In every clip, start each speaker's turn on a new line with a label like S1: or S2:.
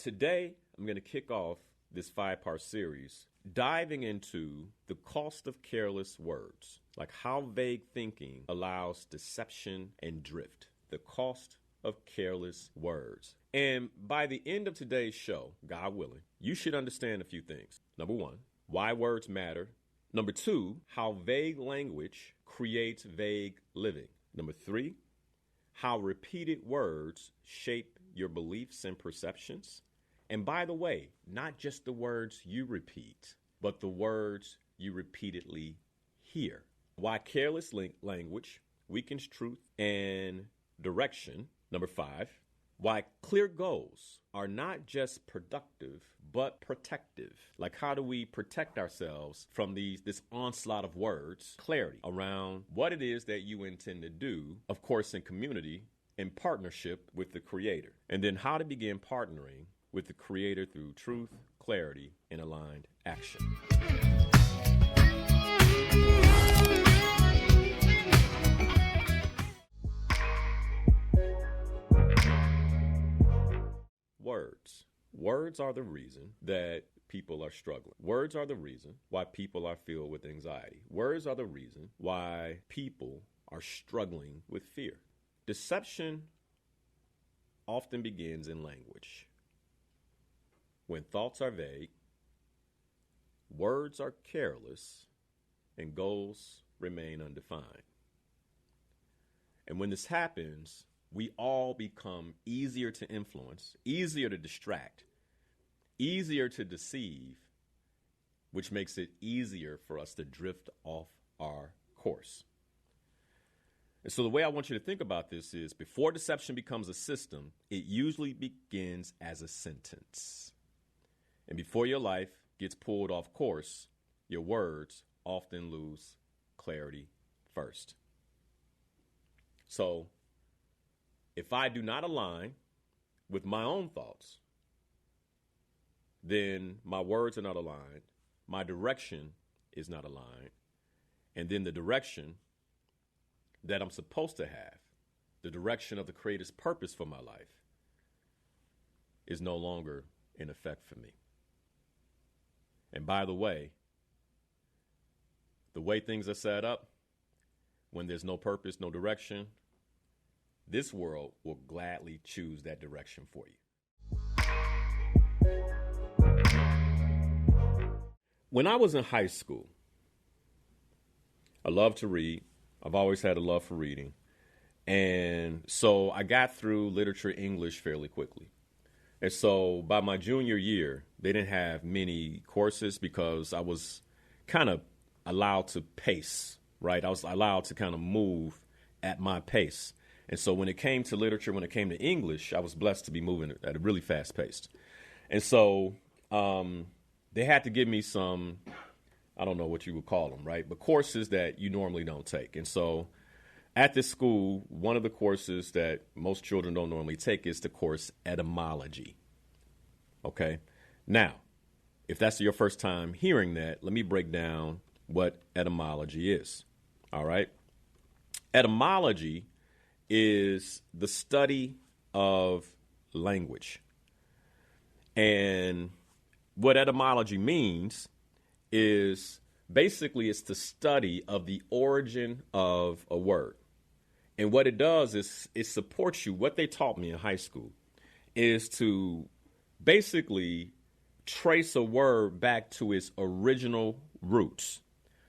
S1: Today, I'm going to kick off this 5-part series diving into the cost of careless words, like how vague thinking allows deception and drift, the cost of careless words. And by the end of today's show, God willing, you should understand a few things. Number one, why words matter. Number two, how vague language creates vague living. Number three, how repeated words shape your beliefs and perceptions. And by the way, not just the words you repeat, but the words you repeatedly hear. Why careless language weakens truth and direction. Number five, why clear goals are not just productive, but protective. Like, how do we protect ourselves from this onslaught of words? Clarity around what it is that you intend to do, of course, in community, in partnership with the Creator. And then how to begin partnering with the Creator through truth, clarity, and aligned action. Words. Words are the reason that people are struggling. Words are the reason why people are filled with anxiety. Words are the reason why people are struggling with fear. Deception often begins in language. When thoughts are vague, words are careless, and goals remain undefined. And when this happens, we all become easier to influence, easier to distract, easier to deceive, which makes it easier for us to drift off our course. And so the way I want you to think about this is, before deception becomes a system, it usually begins as a sentence. And before your life gets pulled off course, your words often lose clarity first. So if I do not align with my own thoughts, then my words are not aligned, my direction is not aligned, and then the direction that I'm supposed to have, the direction of the Creator's purpose for my life, is no longer in effect for me. And by the way things are set up, when there's no purpose, no direction, this world will gladly choose that direction for you. When I was in high school, I loved to read. I've always had a love for reading. And so I got through literature English fairly quickly. And so by my junior year, they didn't have many courses because I was kind of allowed to pace, right? I was allowed to kind of move at my pace. And so when it came to literature, when it came to English, I was blessed to be moving at a really fast pace. And so they had to give me some, I don't know what you would call them, right? But courses that you normally don't take. And so at this school, one of the courses that most children don't normally take is the course etymology. Okay? Now, if that's your first time hearing that, let me break down what etymology is. All right? Etymology is the study of language. And what etymology means is basically it's the study of the origin of a word. And what it does is it supports you. What they taught me in high school is to basically trace a word back to its original roots.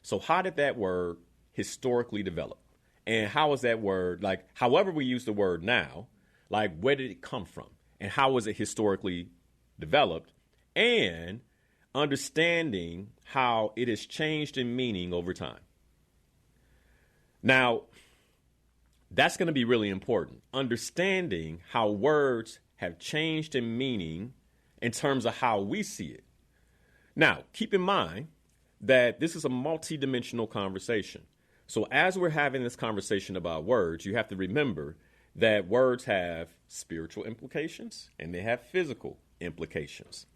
S1: So how did that word historically develop? And how is that word, like, however we use the word now, like, where did it come from? And how was it historically developed? And understanding how it has changed in meaning over time. Now, that's going to be really important. Understanding how words have changed in meaning in terms of how we see it. Now, keep in mind that this is a multidimensional conversation. So as we're having this conversation about words, you have to remember that words have spiritual implications and they have physical implications.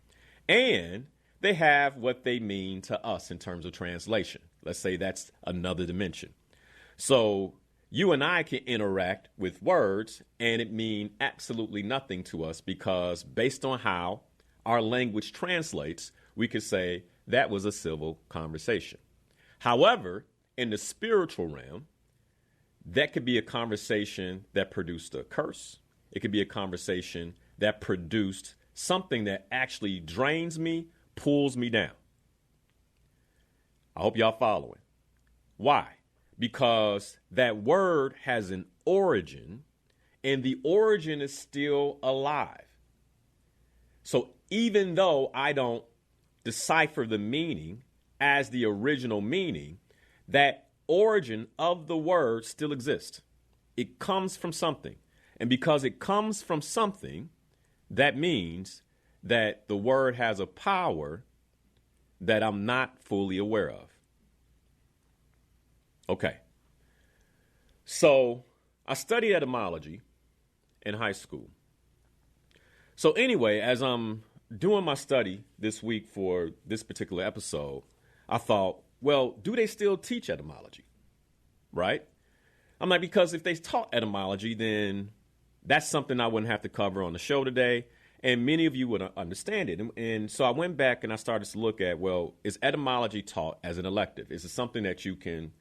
S1: And they have what they mean to us in terms of translation. Let's say that's another dimension. So you and I can interact with words and it mean absolutely nothing to us because based on how our language translates, we could say that was a civil conversation. However, in the spiritual realm, that could be a conversation that produced a curse. It could be a conversation that produced something that actually drains me, pulls me down. I hope y'all following. Why? Because that word has an origin, and the origin is still alive. So even though I don't decipher the meaning as the original meaning, that origin of the word still exists. It comes from something. And because it comes from something, that means that the word has a power that I'm not fully aware of. Okay. So I studied etymology in high school. So anyway, as I'm doing my study this week for this particular episode, I thought, well, do they still teach etymology? Right? I'm like, because if they taught etymology, then that's something I wouldn't have to cover on the show today. And many of you would understand it. And so I went back and I started to look at, well, is etymology taught as an elective? Is it something that you can,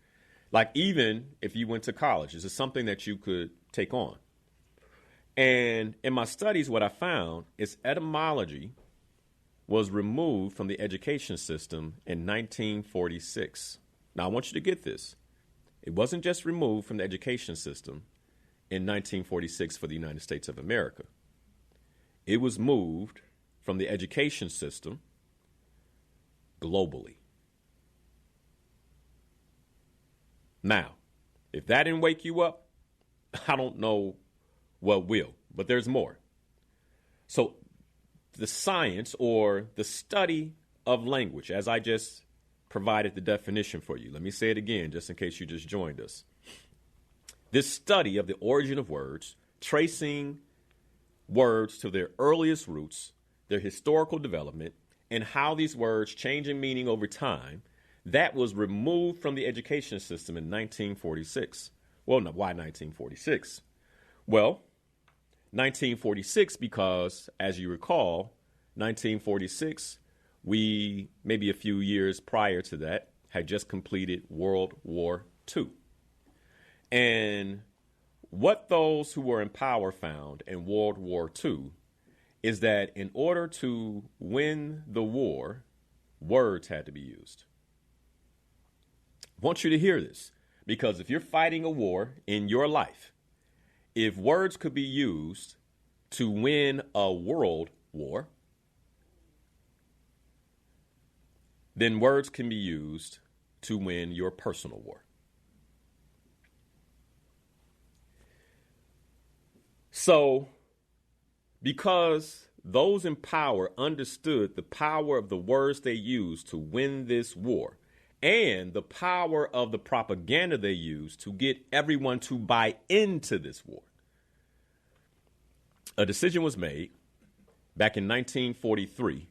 S1: like, even if you went to college, is it something that you could take on? And in my studies, what I found is etymology was removed from the education system in 1946. Now, I want you to get this. It wasn't just removed from the education system in 1946 for the United States of America. It was moved from the education system globally. Now, if that didn't wake you up, I don't know what will, but there's more. So the science or the study of language, as I just provided the definition for you. Let me say it again, just in case you just joined us. This study of the origin of words, tracing words to their earliest roots, their historical development, and how these words change in meaning over time, that was removed from the education system in 1946. Well, no, why 1946? Well, 1946 because, as you recall, 1946, we, maybe a few years prior to that, had just completed World War II. And what those who were in power found in World War II is that in order to win the war, words had to be used. I want you to hear this, because if you're fighting a war in your life, if words could be used to win a world war, then words can be used to win your personal war. So, because those in power understood the power of the words they used to win this war, and the power of the propaganda they used to get everyone to buy into this war, a decision was made back in 1943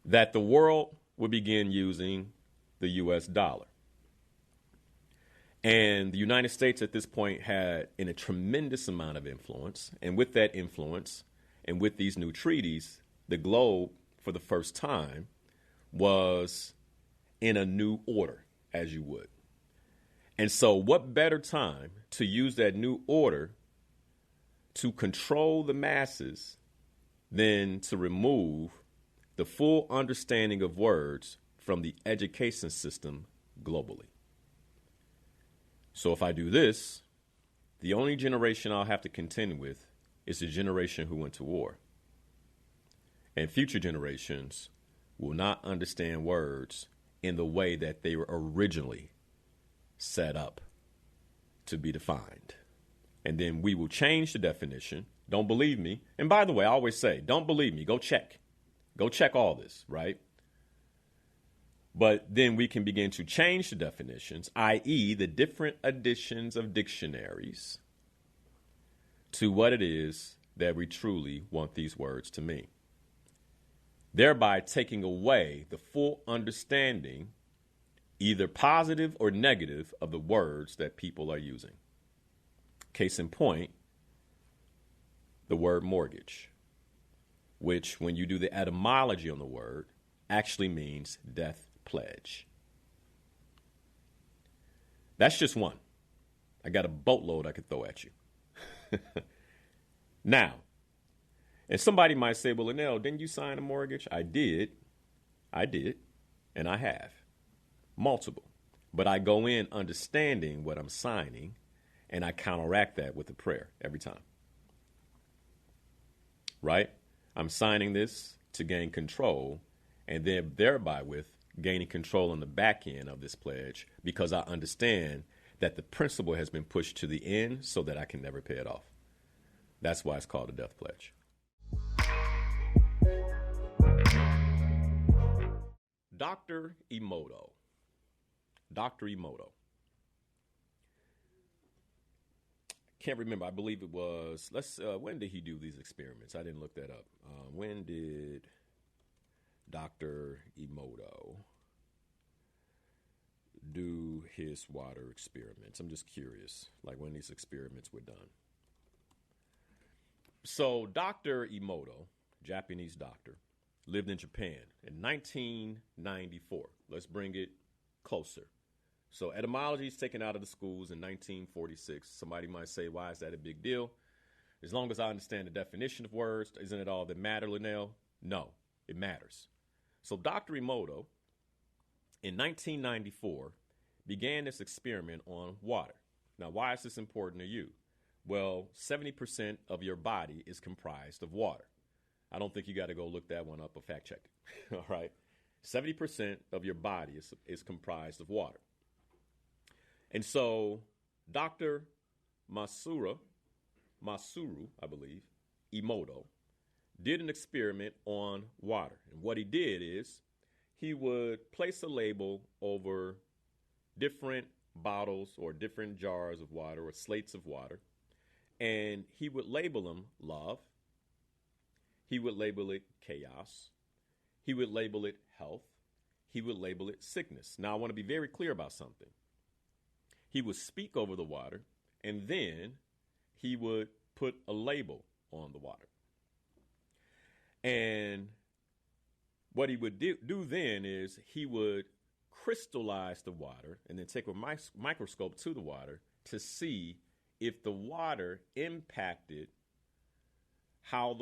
S1: that the world would begin using the U.S. dollar. And the United States at this point had a tremendous amount of influence. And with that influence and with these new treaties, the globe, for the first time, was in a new order, as you would. And so what better time to use that new order to control the masses than to remove the full understanding of words from the education system globally? So if I do this, the only generation I'll have to contend with is the generation who went to war. And future generations will not understand words in the way that they were originally set up to be defined. And then we will change the definition. Don't believe me. And by the way, I always say, don't believe me. Go check. Go check all this, right? But then we can begin to change the definitions, i.e. the different editions of dictionaries, to what it is that we truly want these words to mean, thereby taking away the full understanding, either positive or negative, of the words that people are using. Case in point, the word mortgage. which, when you do the etymology on the word, actually means death pledge. That's just one. I got a boatload I could throw at you. Now, and somebody might say, well, Linal, didn't you sign a mortgage? I did, and I have. Multiple. But I go in understanding what I'm signing, and I counteract that with a prayer every time. Right? I'm signing this to gain control, and then thereby with gaining control on the back end of this pledge, because I understand that the principle has been pushed to the end so that I can never pay it off. That's why it's called a death pledge. Dr. Emoto. Dr. Emoto. Can't remember. I believe it was, when did he do these experiments? I didn't look that up. When did Dr. Emoto do his water experiments? I'm just curious, like when these experiments were done. So Dr. Emoto, Japanese doctor, lived in Japan in 1994. Let's bring it closer. So etymology is taken out of the schools in 1946. Somebody might say, why is that a big deal? As long as I understand the definition of words, isn't it all that matter, Linal? No, it matters. So Dr. Emoto, in 1994, began this experiment on water. Now, why is this important to you? Well, 70% of your body is comprised of water. I don't think you got to go look that one up or fact check it. All right. 70% of your body is comprised of water. And so Dr. Masuru, I believe, Emoto, did an experiment on water. And what he did is he would place a label over different bottles or different jars of water or slates of water, and he would label them love. He would label it chaos. He would label it health. He would label it sickness. Now, I want to be very clear about something. He would speak over the water, and then he would put a label on the water. And what he would do then is he would crystallize the water and then take a microscope to the water to see if the water impacted how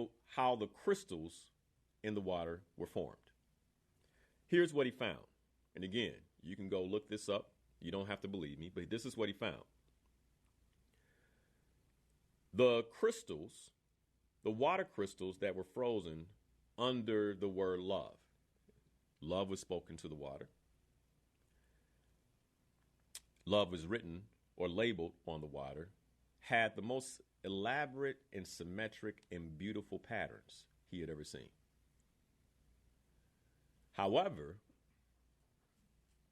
S1: the crystals in the water were formed. Here's what he found. And again, you can go look this up. You don't have to believe me, but this is what he found. The crystals, the water crystals that were frozen under the word love. Love was spoken to the water. Love was written or labeled on the water, had the most elaborate and symmetric and beautiful patterns he had ever seen. However,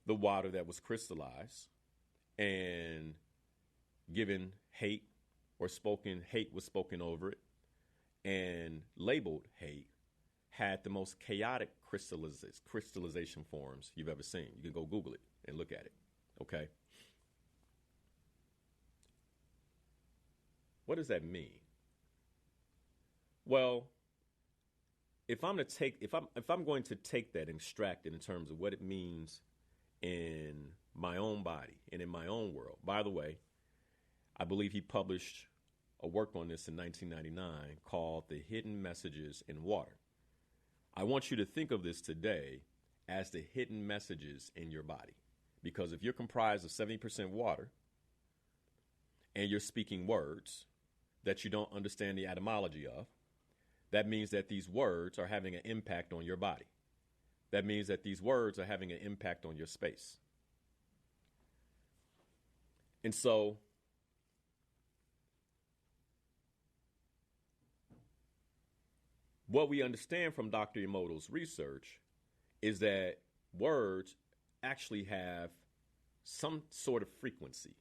S1: the water that was crystallized and given hate or hate was spoken over it and labeled hate had the most chaotic crystallization forms you've ever seen. You can go Google it and look at it. Okay. What does that mean? Well, if I'm going to take that and extract it in terms of what it means in my own body and in my own world. By the way, I believe he published a work on this in 1999 called The Hidden Messages in Water. I want you to think of this today as the hidden messages in your body. Because if you're comprised of 70% water and you're speaking words that you don't understand the etymology of, that means that these words are having an impact on your body. That means that these words are having an impact on your space. And so what we understand from Dr. Emoto's research is that words actually have some sort of frequency.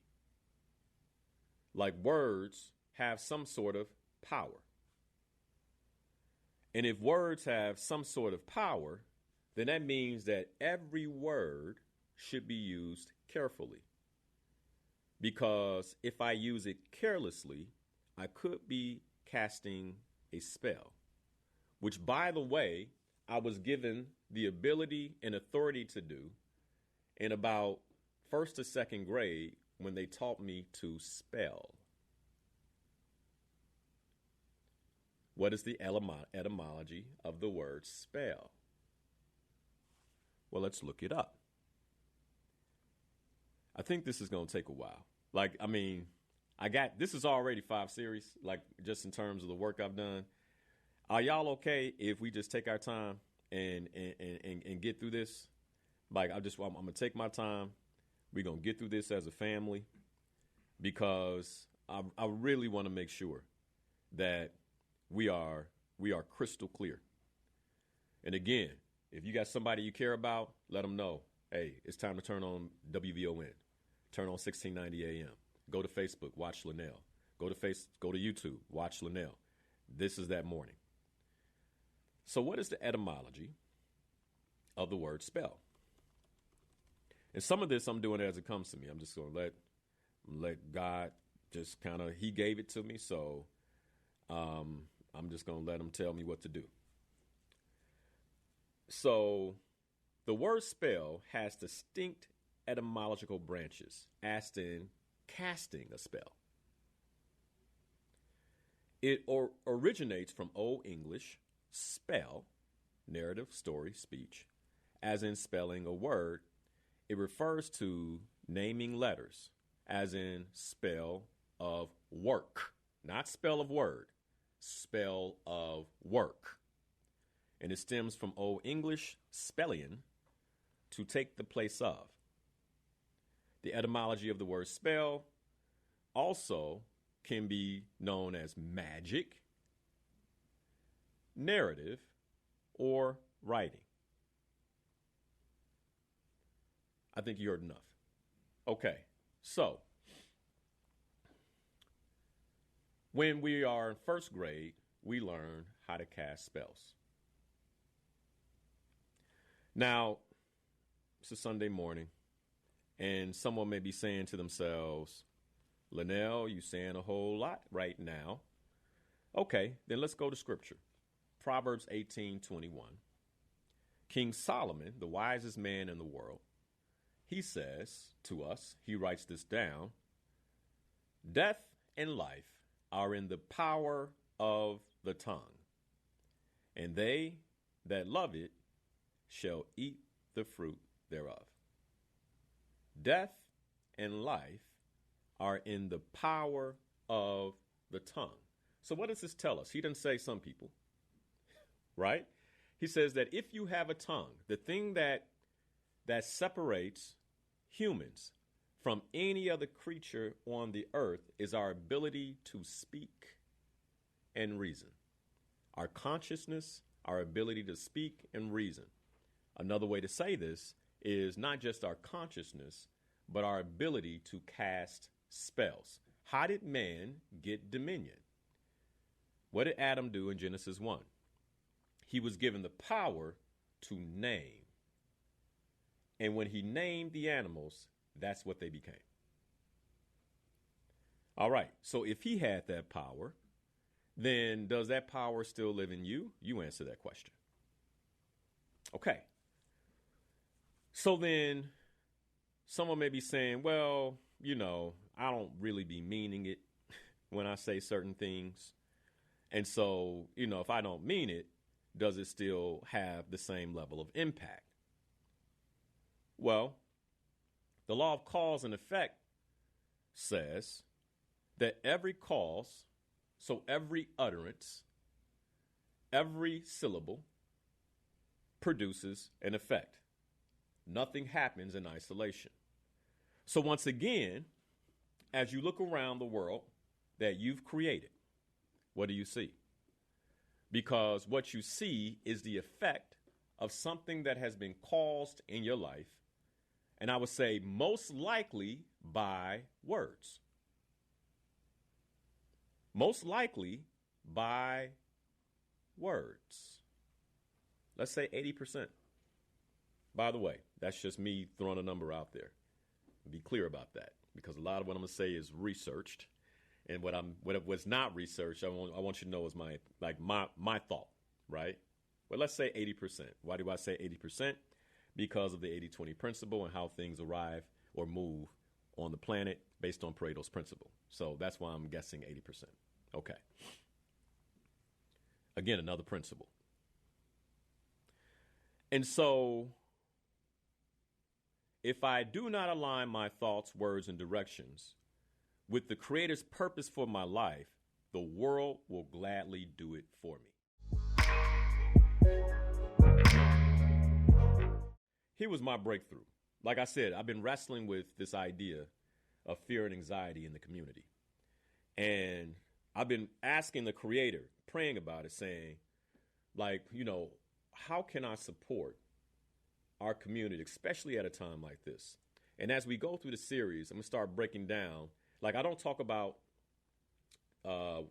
S1: Like words have some sort of power. And if words have some sort of power, then that means that every word should be used carefully. Because if I use it carelessly, I could be casting a spell, which, by the way, I was given the ability and authority to do in about first to second grade when they taught me to spell. What is the etymology of the word spell? Well, let's look it up. I think this is going to take a while. This is already 5 series, just in terms of the work I've done. Are y'all okay if we just take our time and get through this? I'm going to take my time. We're going to get through this as a family because I really want to make sure that we are crystal clear. And again, if you got somebody you care about, let them know. Hey, it's time to turn on WVON. Turn on 1690 AM. Go to Facebook, watch Linal. Go to YouTube, watch Linal. This is that morning. So what is the etymology of the word spell? And some of this I'm doing as it comes to me. I'm just going to let God just he gave it to me. So I'm just going to let him tell me what to do. So the word spell has distinct etymological branches, as in casting a spell. It originates from Old English spell, narrative, story, speech, as in spelling a word. It refers to naming letters, as in spell of work, not spell of word, spell of work. And it stems from Old English spellion, to take the place of. The etymology of the word spell also can be known as magic, narrative, or writing. I think you heard enough. Okay, so when we are in first grade, we learn how to cast spells. Now, it's a Sunday morning, and someone may be saying to themselves, Linal, you saying a whole lot right now. Okay, then let's go to Scripture. Proverbs 18:21. King Solomon, the wisest man in the world, he says to us, he writes this down, death and life are in the power of the tongue, and they that love it shall eat the fruit thereof. Death and life are in the power of the tongue. So what does this tell us? He didn't say some people, right? He says that if you have a tongue, the thing that separates humans from any other creature on the earth is our ability to speak and reason. Our consciousness, our ability to speak and reason. Another way to say this is not just our consciousness, but our ability to cast spells. How did man get dominion? What did Adam do in Genesis 1? He was given the power to name. And when he named the animals, that's what they became. All right, so if he had that power, then does that power still live in you? You answer that question. Okay. So then someone may be saying, well, I don't really be meaning it when I say certain things. And so, if I don't mean it, does it still have the same level of impact? Well, the law of cause and effect says that every cause, so every utterance, every syllable produces an effect. Nothing happens in isolation. So once again, as you look around the world that you've created, what do you see? Because what you see is the effect of something that has been caused in your life, and I would say most likely by words. Most likely by words. Let's say 80%. By the way, that's just me throwing a number out there. Be clear about that, because a lot of what I'm going to say is researched, and what was not researched, I want you to know is my thought, right? Well, let's say 80%. Why do I say 80%? Because of the 80-20 principle and how things arrive or move on the planet based on Pareto's principle. So that's why I'm guessing 80%. Okay. Again, another principle. And so if I do not align my thoughts, words, and directions with the Creator's purpose for my life, the world will gladly do it for me. Here was my breakthrough. Like I said, I've been wrestling with this idea of fear and anxiety in the community. And I've been asking the Creator, praying about it, saying, like, how can I support our community, especially at a time like this? And as we go through the series, I'm going to start breaking down. Like, I don't talk about, the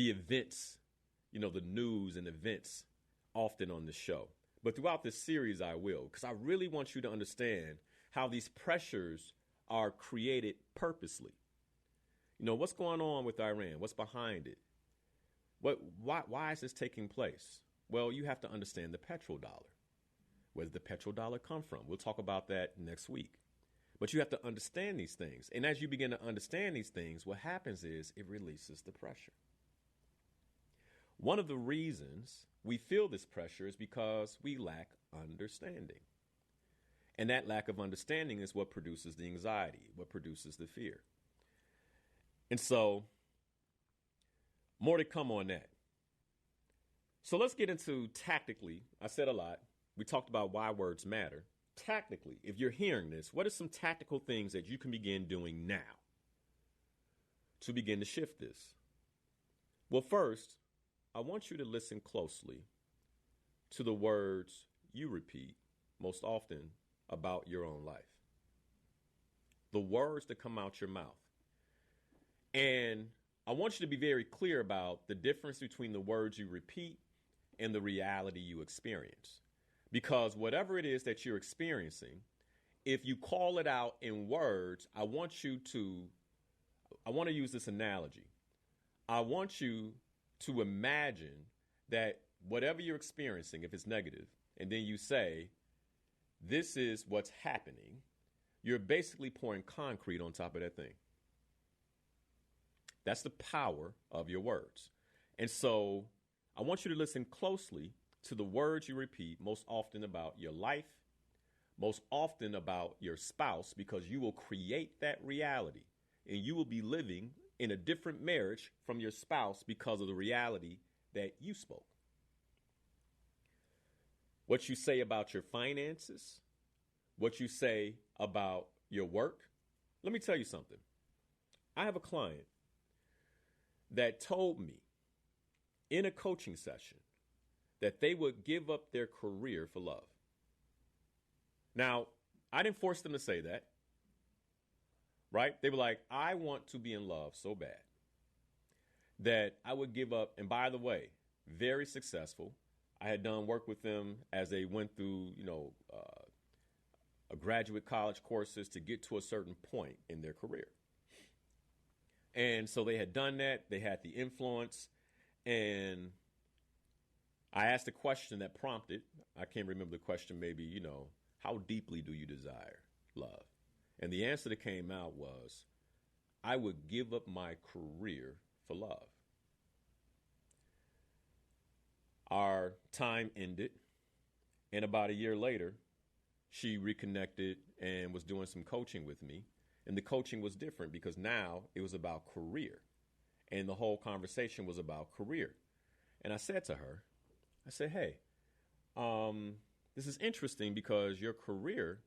S1: events, the news and events often on the show. But throughout this series, I will, because I really want you to understand how these pressures are created purposely. What's going on with Iran? What's behind it? Why is this taking place? Well, you have to understand the petrodollar. Where did the petrodollar come from? We'll talk about that next week. But you have to understand these things. And as you begin to understand these things, what happens is it releases the pressure. One of the reasons we feel this pressure is because we lack understanding. And that lack of understanding is what produces the anxiety, what produces the fear. And so, more to come on that. So let's get into tactically. I said a lot. We talked about why words matter. Tactically, if you're hearing this, what are some tactical things that you can begin doing now to begin to shift this? Well, first, I want you to listen closely to the words you repeat most often about your own life. The words that come out your mouth. And I want you to be very clear about the difference between the words you repeat and the reality you experience. Because whatever it is that you're experiencing, if you call it out in words, I want to use this analogy. I want you to imagine that whatever you're experiencing, if it's negative, and then you say, this is what's happening, you're basically pouring concrete on top of that thing. That's the power of your words. And so I want you to listen closely to the words you repeat most often about your life, most often about your spouse, because you will create that reality and you will be living in a different marriage from your spouse because of the reality that you spoke. What you say about your finances, what you say about your work. Let me tell you something. I have a client that told me in a coaching session that they would give up their career for love. Now, I didn't force them to say that, right? They were like, I want to be in love so bad that I would give up. And by the way, very successful. I had done work with them as they went through, a graduate college courses to get to a certain point in their career. And so they had done that. They had the influence. And I asked a question that prompted, I can't remember the question, maybe, how deeply do you desire love? And the answer that came out was, I would give up my career for love. Our time ended, and about a year later, she reconnected and was doing some coaching with me. And the coaching was different because now it was about career. And the whole conversation was about career. And I said to her, hey, this is interesting because your career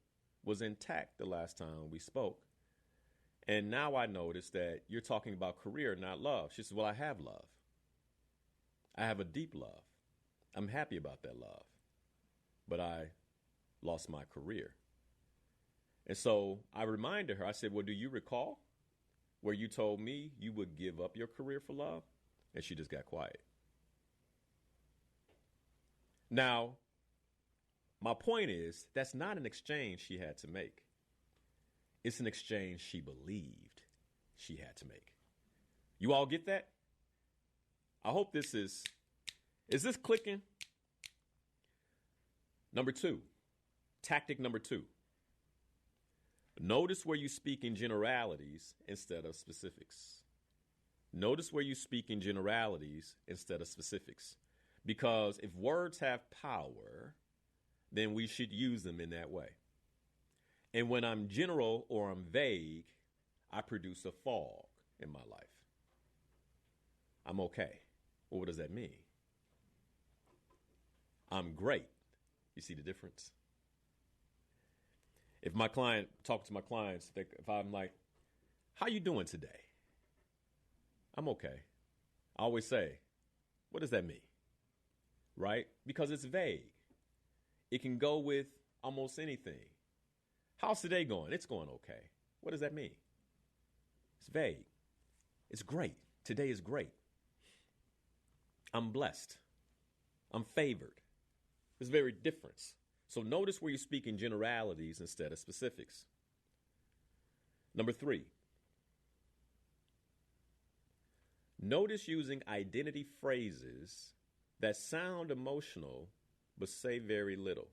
S1: was intact the last time we spoke. And now I notice that you're talking about career, not love. She said, well, I have love. I have a deep love. I'm happy about that love. But I lost my career. And so I reminded her, I said, well, do you recall where you told me you would give up your career for love? And she just got quiet. Now, my point is, that's not an exchange she had to make. It's an exchange she believed she had to make. You all get that? I hope this is Is this clicking? Number 2, tactic number 2. Notice where you speak in generalities instead of specifics. Notice where you speak in generalities instead of specifics. Because if words have power, then we should use them in that way. And when I'm general or I'm vague, I produce a fog in my life. I'm okay. Well, what does that mean? I'm great. You see the difference? If my client, talk to my clients, if I'm like, how you doing today? I'm okay. I always say, what does that mean? Right? Because it's vague. It can go with almost anything. How's today going? It's going okay. What does that mean? It's vague. It's great. Today is great. I'm blessed. I'm favored. There's very difference. So notice where you speak in generalities instead of specifics. Number 3. Notice using identity phrases that sound emotional but say very little.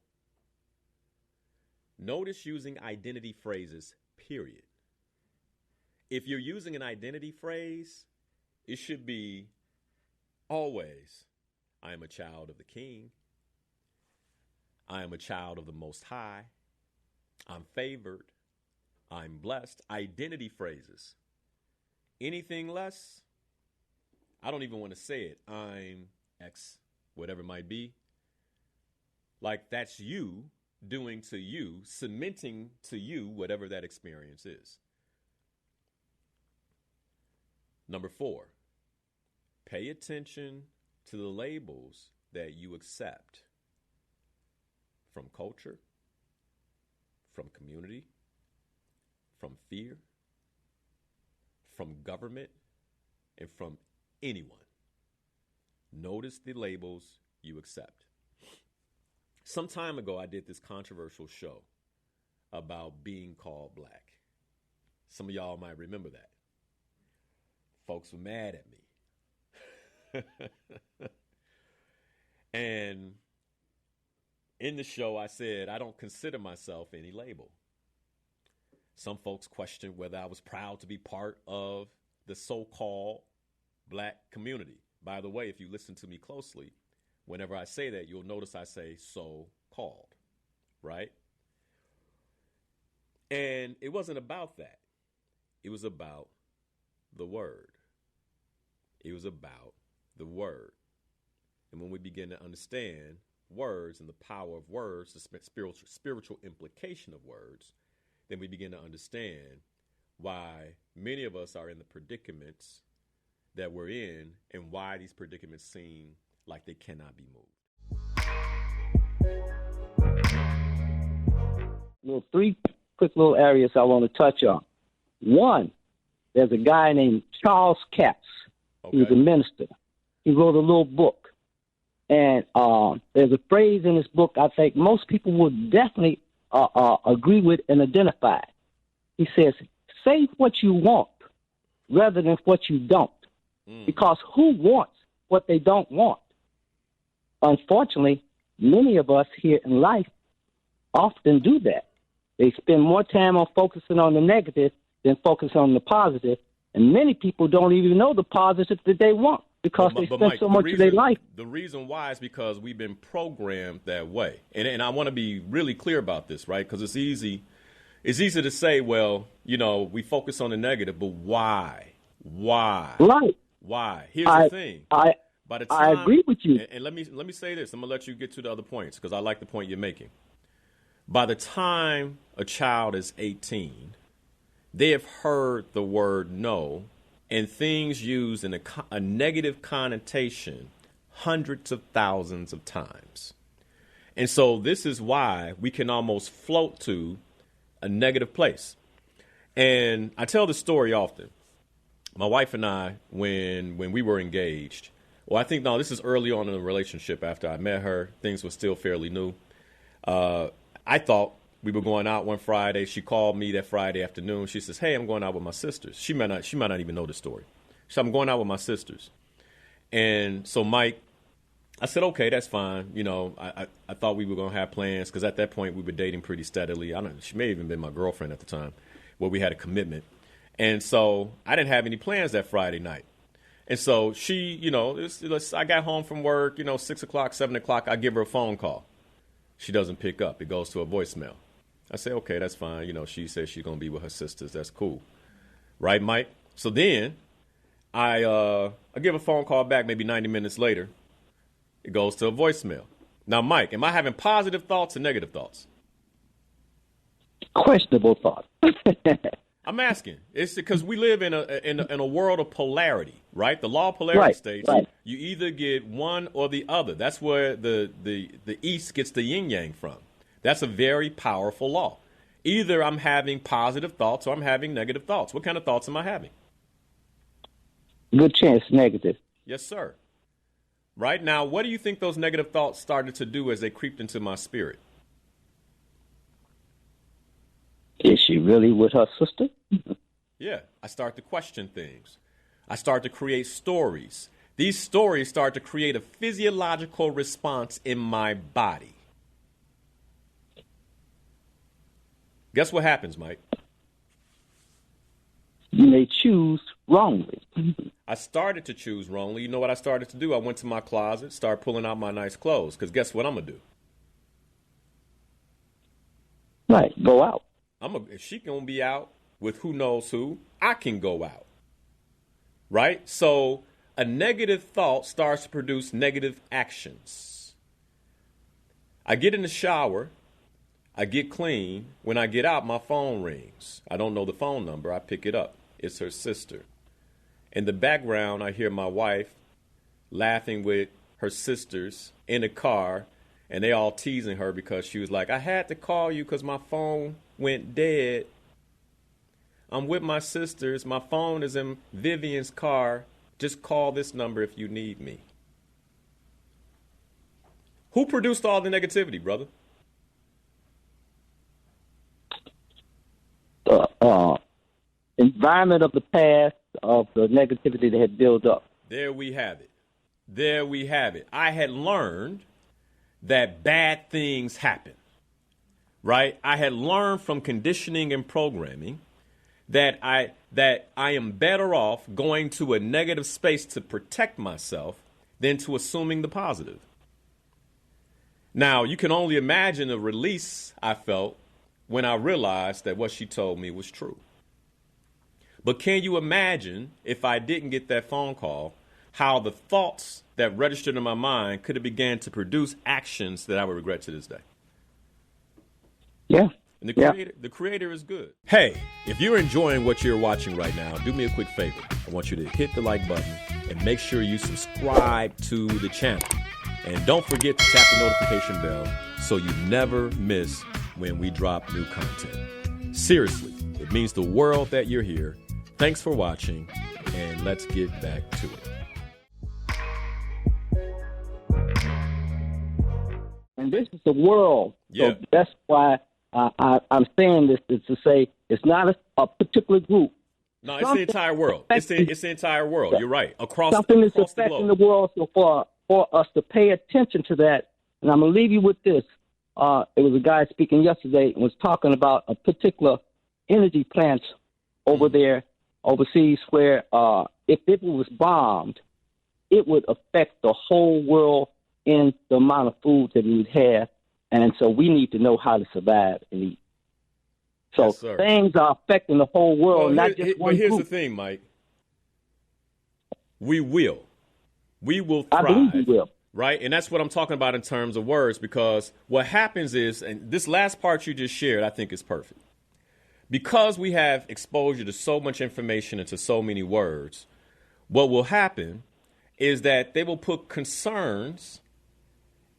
S1: Notice using identity phrases, period. If you're using an identity phrase, it should be always, I am a child of the King. I am a child of the Most High. I'm favored. I'm blessed. Identity phrases. Anything less, I don't even want to say it. I'm X, whatever it might be. Like that's you doing to you, cementing to you whatever that experience is. Number 4, pay attention to the labels that you accept from culture, from community, from fear, from government, and from anyone. Notice the labels you accept. Some time ago, I did this controversial show about being called black. Some of y'all might remember that. Folks were mad at me. And in the show, I said, I don't consider myself any label. Some folks questioned whether I was proud to be part of the so-called black community. By the way, if you listen to me closely, whenever I say that, you'll notice I say so-called, right? And it wasn't about that. It was about the word. It was about the word. And when we begin to understand words and the power of words, the spiritual implication of words, then we begin to understand why many of us are in the predicaments that we're in and why these predicaments seem like they cannot be moved.
S2: Well, 3 quick little areas I want to touch on. One, there's a guy named Charles Capps. Okay. He was a minister. He wrote a little book. And there's a phrase in this book I think most people would definitely agree with and identify. He says, say what you want rather than what you don't. Because who wants what they don't want? Unfortunately, many of us here in life often do that. They spend more time on focusing on the negative than focusing on the positive. And many people don't even know the positive that they want because they spend so much of their life.
S1: The reason why is because we've been programmed that way. And I want to be really clear about this, right? Because it's easy to say, well, you know, we focus on the negative, but why? Why?
S2: Right.
S1: Why? Here's the thing. By the time,
S2: I agree with you.
S1: And let me say this. I'm going to let you get to the other points because I like the point you're making. By the time a child is 18, they have heard the word no and things used in a negative connotation hundreds of thousands of times. And so this is why we can almost float to a negative place. And I tell this story often. My wife and I, when we were engaged, well, I think, no, this is early on in the relationship after I met her. Things were still fairly new. I thought we were going out one Friday. She called me that Friday afternoon. She says, hey, I'm going out with my sisters. She might not even know the story. So I'm going out with my sisters. And so Mike, I said, okay, that's fine. You know, I thought we were going to have plans because at that point we were dating pretty steadily. I don't know, she may have even been my girlfriend at the time where we had a commitment. And so I didn't have any plans that Friday night. And so she, you know, I got home from work, you know, 6 o'clock, 7 o'clock. I give her a phone call. She doesn't pick up. It goes to a voicemail. I say, okay, that's fine. You know, she says she's going to be with her sisters. That's cool. Right, Mike? So then I give a phone call back maybe 90 minutes later. It goes to a voicemail. Now, Mike, am I having positive thoughts or negative thoughts?
S2: Questionable thoughts.
S1: I'm asking. It's because we live in a world of polarity, right? The law of polarity states you either get one or the other. That's where the East gets the yin yang from. That's a very powerful law. Either I'm having positive thoughts or I'm having negative thoughts. What kind of thoughts am I having?
S2: Good chance negative.
S1: Yes, sir. Right now, what do you think those negative thoughts started to do as they creeped into my spirit?
S2: Is she really with her sister?
S1: Yeah, I start to question things. I start to create stories. These stories start to create a physiological response in my body. Guess what happens, Mike?
S2: You may choose wrongly.
S1: I started to choose wrongly. You know what I started to do? I went to my closet, started pulling out my nice clothes, because guess what I'm going to do?
S2: Right, go out.
S1: If she going to be out with who knows who, I can go out. Right? So a negative thought starts to produce negative actions. I get in the shower. I get clean. When I get out, my phone rings. I don't know the phone number. I pick it up. It's her sister. In the background, I hear my wife laughing with her sisters in the car, and they all teasing her because she was like, I had to call you because my phone went dead. I'm with my sisters. My phone is in Vivian's car. Just call this number if you need me. Who produced all the negativity, brother?
S2: Environment of the past, of the negativity that had built up.
S1: There we have it. There we have it. I had learned that bad things happen, right? I had learned from conditioning and programming that I am better off going to a negative space to protect myself than to assuming the positive. Now, you can only imagine the release I felt when I realized that what she told me was true. But can you imagine if I didn't get that phone call, how the thoughts that registered in my mind could have began to produce actions that I would regret to this day?
S2: Yeah.
S1: And the creator is good. Hey, if you're enjoying what you're watching right now, do me a quick favor. I want you to hit the like button and make sure you subscribe to the channel. And don't forget to tap the notification bell so you never miss when we drop new content. Seriously, it means the world that you're here. Thanks for watching, and let's get back to it.
S2: And this is the world.
S1: Yeah.
S2: So that's why I'm saying this is to say it's not a particular group.
S1: No, it's the entire world. It's the entire world. You're right. Across
S2: something is
S1: the
S2: affecting
S1: globe.
S2: the world. So for us to pay attention to that, and I'm going to leave you with this. It was a guy speaking yesterday and was talking about a particular energy plant over there, overseas, where if it was bombed, it would affect the whole world in the amount of food that we would have. And so we need to know how to survive and eat. So
S1: Yes, sir.
S2: Things are affecting the whole world, not just one
S1: But here's
S2: group.
S1: the thing, Mike. We will thrive.
S2: I believe we will.
S1: Right? And that's what I'm talking about in terms of words, because what happens is, and this last part you just shared, I think is perfect. Because we have exposure to so much information and to so many words, what will happen is that they will put concerns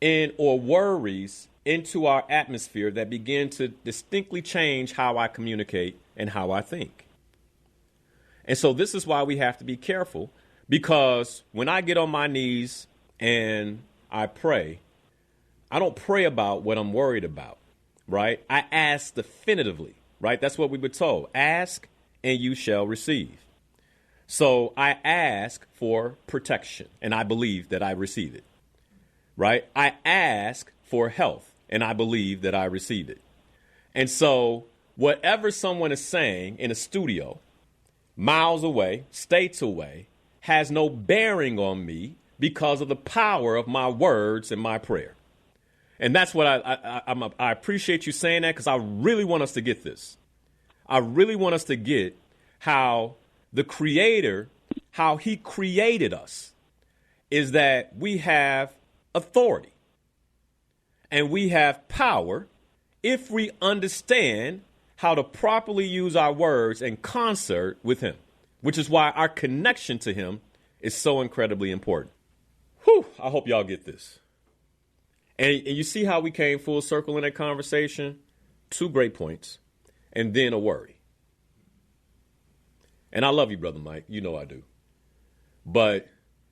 S1: or worries into our atmosphere that begin to distinctly change how I communicate and how I think. And so this is why we have to be careful, because when I get on my knees and I pray, I don't pray about what I'm worried about, right? I ask definitively, right? That's what we were told. Ask and you shall receive. So I ask for protection, and I believe that I receive it. right? I ask for health, and I believe that I receive it. And so whatever someone is saying in a studio, miles away, states away, has no bearing on me because of the power of my words and my prayer. And that's what I appreciate you saying that, because I really want us to get this. I really want us to get how the Creator, how he created us, is that we have authority and we have power if we understand how to properly use our words in concert with him, which is why our connection to him is so incredibly important. Whew, I hope y'all get this. And you see how we came full circle in that conversation? 2 great points, and then a worry. And I love you, Brother Mike. You know I do. But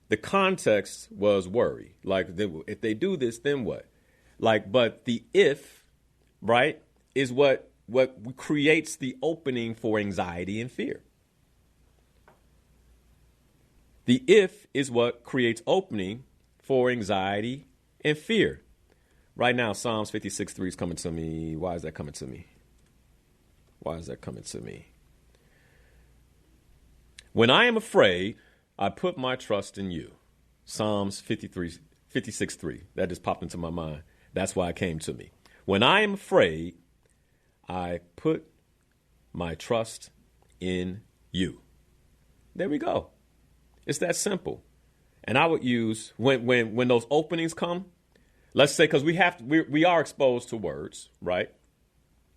S1: the context was worry. Like, if they do this, then what? Like, but the if, right, is what creates the opening for anxiety and fear. The if is what creates opening for anxiety and fear. Right now, Psalms 56:3 is coming to me. Why is that coming to me? Why is that coming to me? When I am afraid, I put my trust in you. Psalms 56:3. That just popped into my mind. That's why it came to me. When I am afraid, I put my trust in you. There we go. It's that simple. And I would use, when those openings come, let's say, because we are exposed to words, right?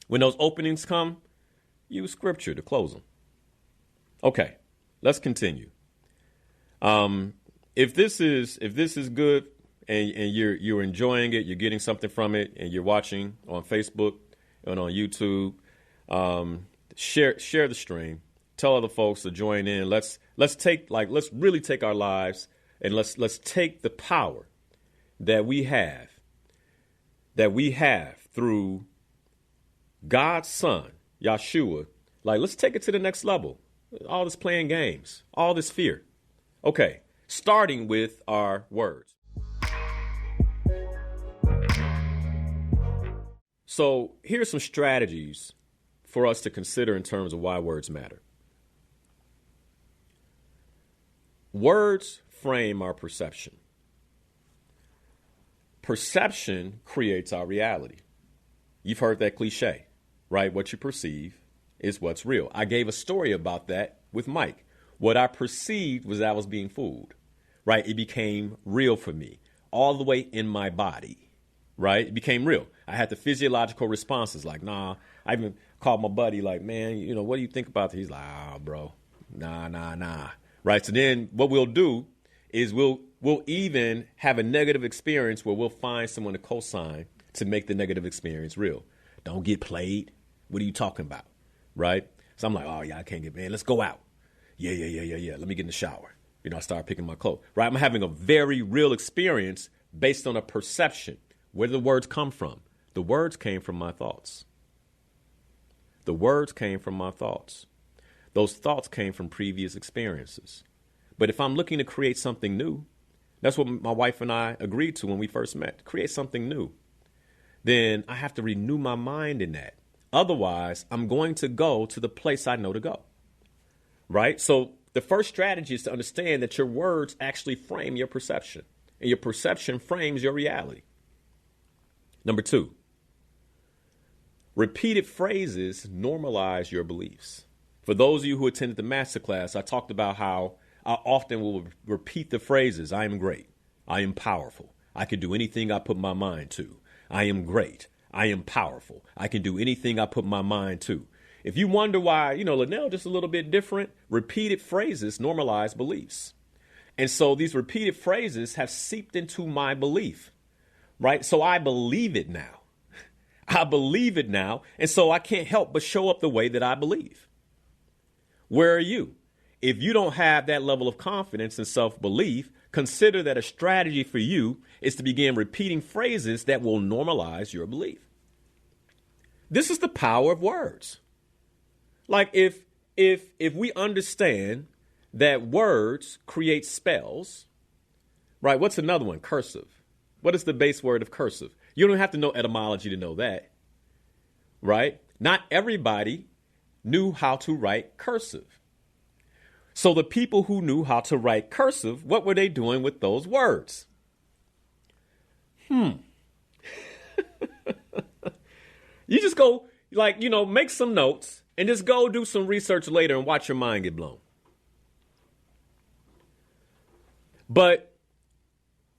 S1: When those openings come, use scripture to close them. Okay, let's continue. If this is good and you're enjoying it, you're getting something from it, and you're watching on Facebook and on YouTube, share the stream. Tell other folks to join in. Let's really take our lives and let's take the power that we have through God's Son, Yahshua. Like, let's take it to the next level. All this playing games, all this fear. Okay, starting with our words. So here's some strategies for us to consider in terms of why words matter. Words frame our perception. Perception creates our reality. You've heard that cliche, right? What you perceive is what's real. I gave a story about that with Mike. What I perceived was that I was being fooled, right? It became real for me all the way in my body, right? It became real. I had the physiological responses like, nah. I even called my buddy like, man, what do you think about this? He's like, bro, nah. Right. So then what we'll do is we'll even have a negative experience where we'll find someone to co-sign to make the negative experience real. Don't get played. What are you talking about? Right. So I'm like, oh, yeah, I can't get, man, let's go out. Yeah. Let me get in the shower. I start picking my clothes. Right. I'm having a very real experience based on a perception. Where do the words come from? The words came from my thoughts. The words came from my thoughts. Those thoughts came from previous experiences. But if I'm looking to create something new, that's what my wife and I agreed to when we first met, create something new. Then I have to renew my mind in that. Otherwise, I'm going to go to the place I know to go. Right? So the first strategy is to understand that your words actually frame your perception, and your perception frames your reality. Number 2, repeated phrases normalize your beliefs. For those of you who attended the masterclass, I talked about how I often will repeat the phrases. I am great. I am powerful. I can do anything I put my mind to. I am great. I am powerful. I can do anything I put my mind to. If you wonder why, Linal just a little bit different, repeated phrases normalize beliefs. And so these repeated phrases have seeped into my belief, right? So I believe it now. I believe it now. And so I can't help but show up the way that I believe. Where are you? If you don't have that level of confidence and self-belief, consider that a strategy for you is to begin repeating phrases that will normalize your belief. This is the power of words. Like if we understand that words create spells, right? What's another one? Cursive. What is the base word of cursive? You don't have to know etymology to know that, right? Not everybody knew how to write cursive. So the people who knew how to write cursive, what were they doing with those words? You just go, make some notes and just go do some research later and watch your mind get blown. But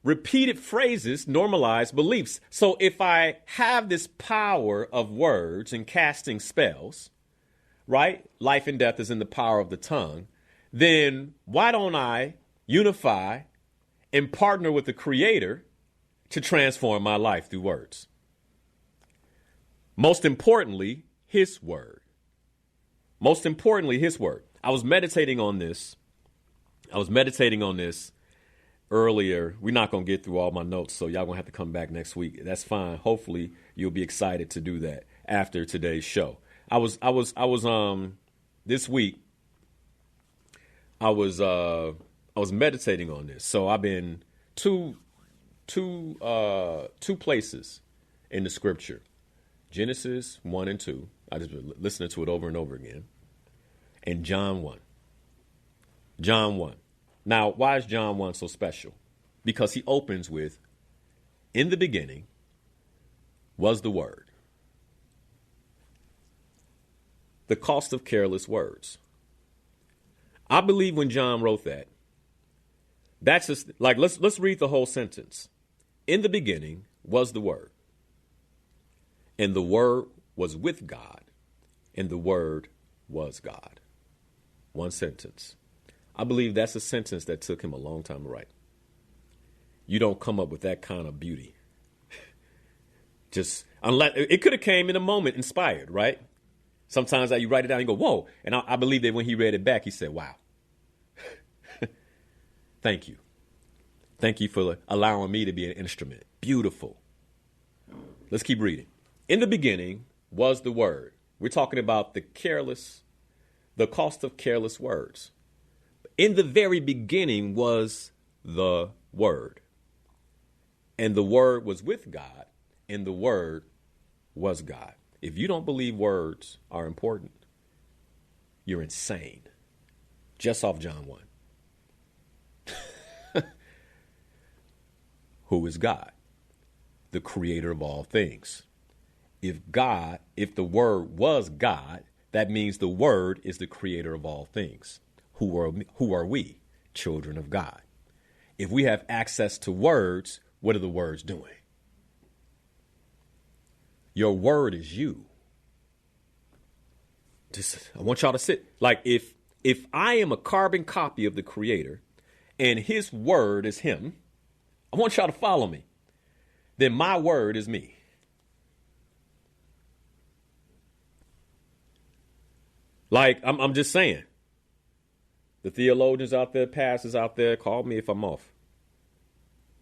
S1: repeated phrases normalize beliefs. So if I have this power of words and casting spells, right? Life and death is in the power of the tongue. Then why don't I unify and partner with the Creator to transform my life through words? Most importantly, His word. Most importantly, His word. I was meditating on this earlier. We're not going to get through all my notes, so y'all going to have to come back next week. That's fine. Hopefully you'll be excited to do that after today's show. This week I was meditating on this. So I've been two places in the scripture, Genesis 1 and 2. I just been listening to it over and over again. And John 1. John 1. Now, why is John 1 so special? Because he opens with, in the beginning was the Word. The cost of careless words. I believe when John wrote that, that's just like, let's read the whole sentence. In the beginning was the Word, and the Word was with God, and the Word was God. One sentence. I believe that's a sentence that took him a long time to write. You don't come up with that kind of beauty. Just unless it could have came in a moment inspired, right? Sometimes you write it down and you go, whoa. And I believe that when he read it back, he said, wow. Thank you. Thank you for allowing me to be an instrument. Beautiful. Let's keep reading. In the beginning was the Word. We're talking about the cost of careless words. In the very beginning was the Word. And the Word was with God, and the Word was God. If you don't believe words are important, you're insane. Just off John 1. Who is God? The creator of all things. If the Word was God, that means the Word is the creator of all things. Who are we? Children of God. If we have access to words, what are the words doing? Your word is you. I want y'all to sit. Like if I am a carbon copy of the Creator and His word is Him, I want y'all to follow me. Then my word is me. Like I'm just saying. The theologians out there, pastors out there, call me if I'm off.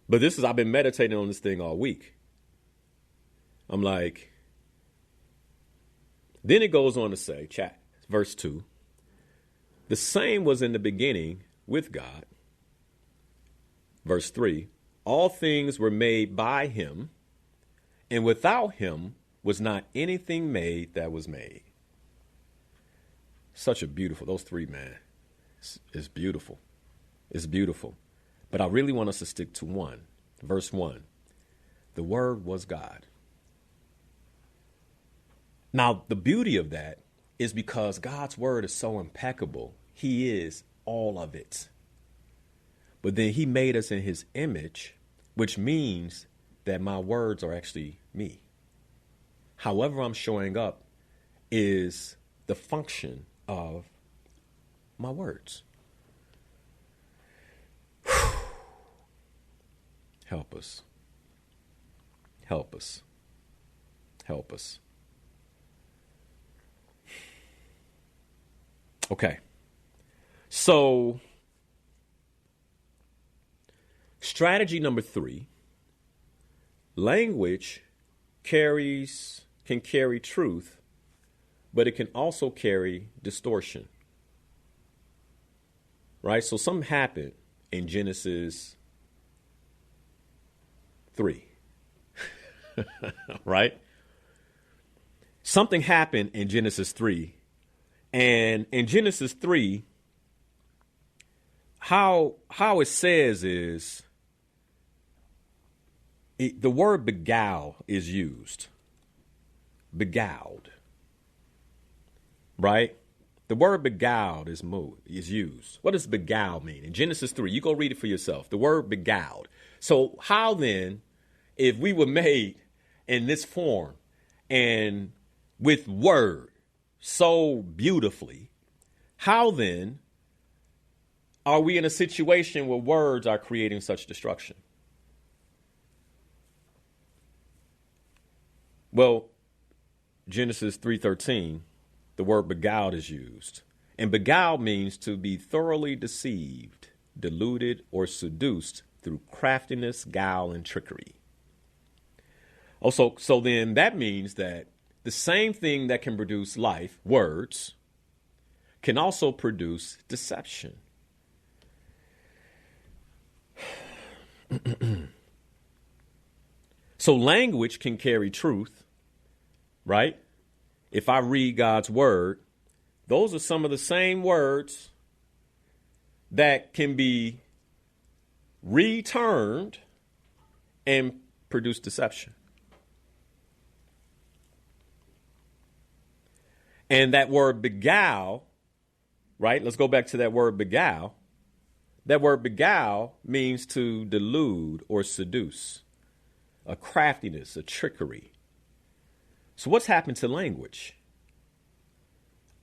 S1: But I've been meditating on this thing all week. I'm like, then it goes on to say, verse 2, the same was in the beginning with God. Verse 3, all things were made by Him, and without Him was not anything made that was made. Such a beautiful, those three, man. It's beautiful. It's beautiful. But I really want us to stick to one. Verse 1. The Word was God. Now, the beauty of that is because God's Word is so impeccable. He is all of it. But then He made us in His image, which means that my words are actually me. However I'm showing up is the function of my words. Help us. Help us. Help us. Okay. So, strategy number 3, language can carry truth, but it can also carry distortion. Right? So something happened in Genesis 3. Right? Something happened in Genesis 3. And in Genesis 3, how it says is the word beguile is used. Beguiled. Right? The word beguiled is used. What does beguile mean? In Genesis 3, you go read it for yourself. The word beguiled. So how then, if we were made in this form and with word so beautifully, how then are we in a situation where words are creating such destruction? Well, Genesis 3:13, the word beguiled is used. And beguiled means to be thoroughly deceived, deluded, or seduced through craftiness, guile, and trickery. Also, so then that means that the same thing that can produce life, words, can also produce deception. So language can carry truth, right? If I read God's word, those are some of the same words that can be returned and produce deception. And that word beguile, right? Let's go back to that word beguile. That word beguile means to delude or seduce, a craftiness, a trickery. So what's happened to language?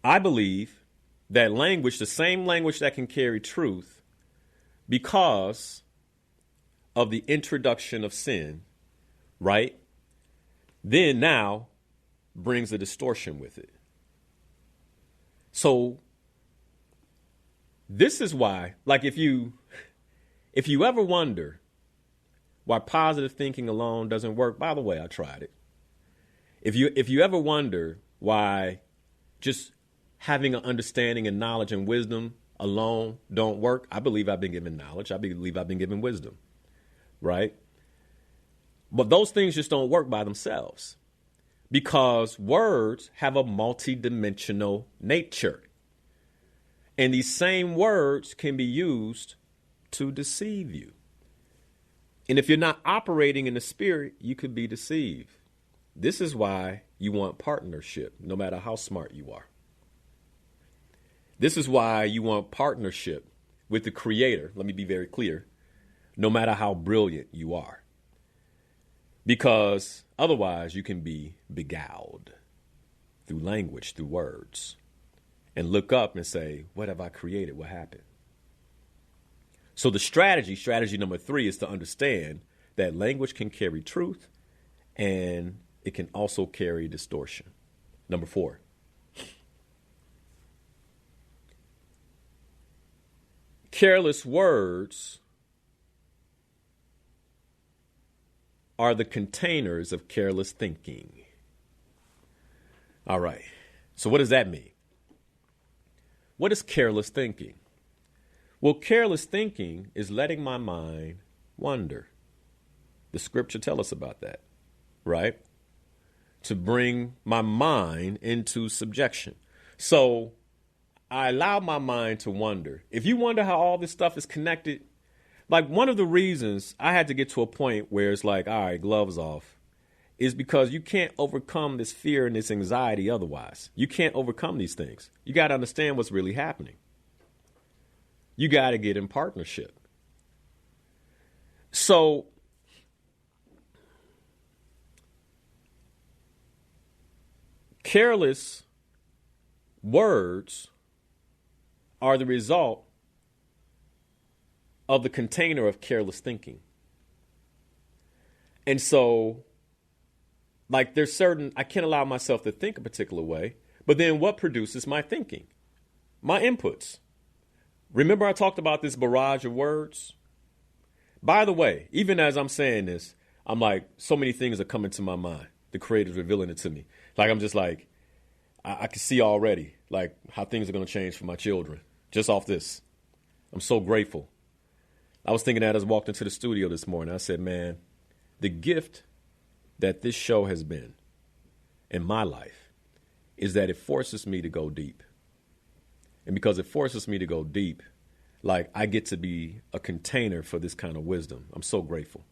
S1: I believe that language, the same language that can carry truth, because of the introduction of sin, right? Then now brings a distortion with it. So this is why, like if you ever wonder why positive thinking alone doesn't work, by the way, I tried it. If you ever wonder why just having an understanding and knowledge and wisdom alone don't work, I believe I've been given knowledge. I believe I've been given wisdom, right? But those things just don't work by themselves because words have a multidimensional nature. And these same words can be used to deceive you. And if you're not operating in the spirit, you could be deceived. This is why you want partnership, no matter how smart you are. This is why you want partnership with the Creator. Let me be very clear. No matter how brilliant you are. Because otherwise you can be beguiled through language, through words. And look up and say, what have I created? What happened? So the strategy number 3 is to understand that language can carry truth and it can also carry distortion. Number 4. Careless words are the containers of careless thinking. All right. So what does that mean? What is careless thinking? Well, careless thinking is letting my mind wander. The scripture tells us about that, right? To bring my mind into subjection. So I allow my mind to wander. If you wonder how all this stuff is connected, like one of the reasons I had to get to a point where it's like, all right, gloves off, is because you can't overcome this fear and this anxiety otherwise. You can't overcome these things. You got to understand what's really happening. You got to get in partnership. So careless words are the result of the container of careless thinking. And so, like, there's certain, I can't allow myself to think a particular way, but then what produces my thinking? My inputs. Remember I talked about this barrage of words? By the way, even as I'm saying this, I'm like, so many things are coming to my mind. The Creator's revealing it to me. Like, I'm just like, I can see already, like, how things are going to change for my children just off this. I'm so grateful. I was thinking that as I walked into the studio this morning. I said, man, The gift that this show has been in my life is that it forces me to go deep. And because it forces me to go deep, like I get to be a container for this kind of wisdom. I'm so grateful.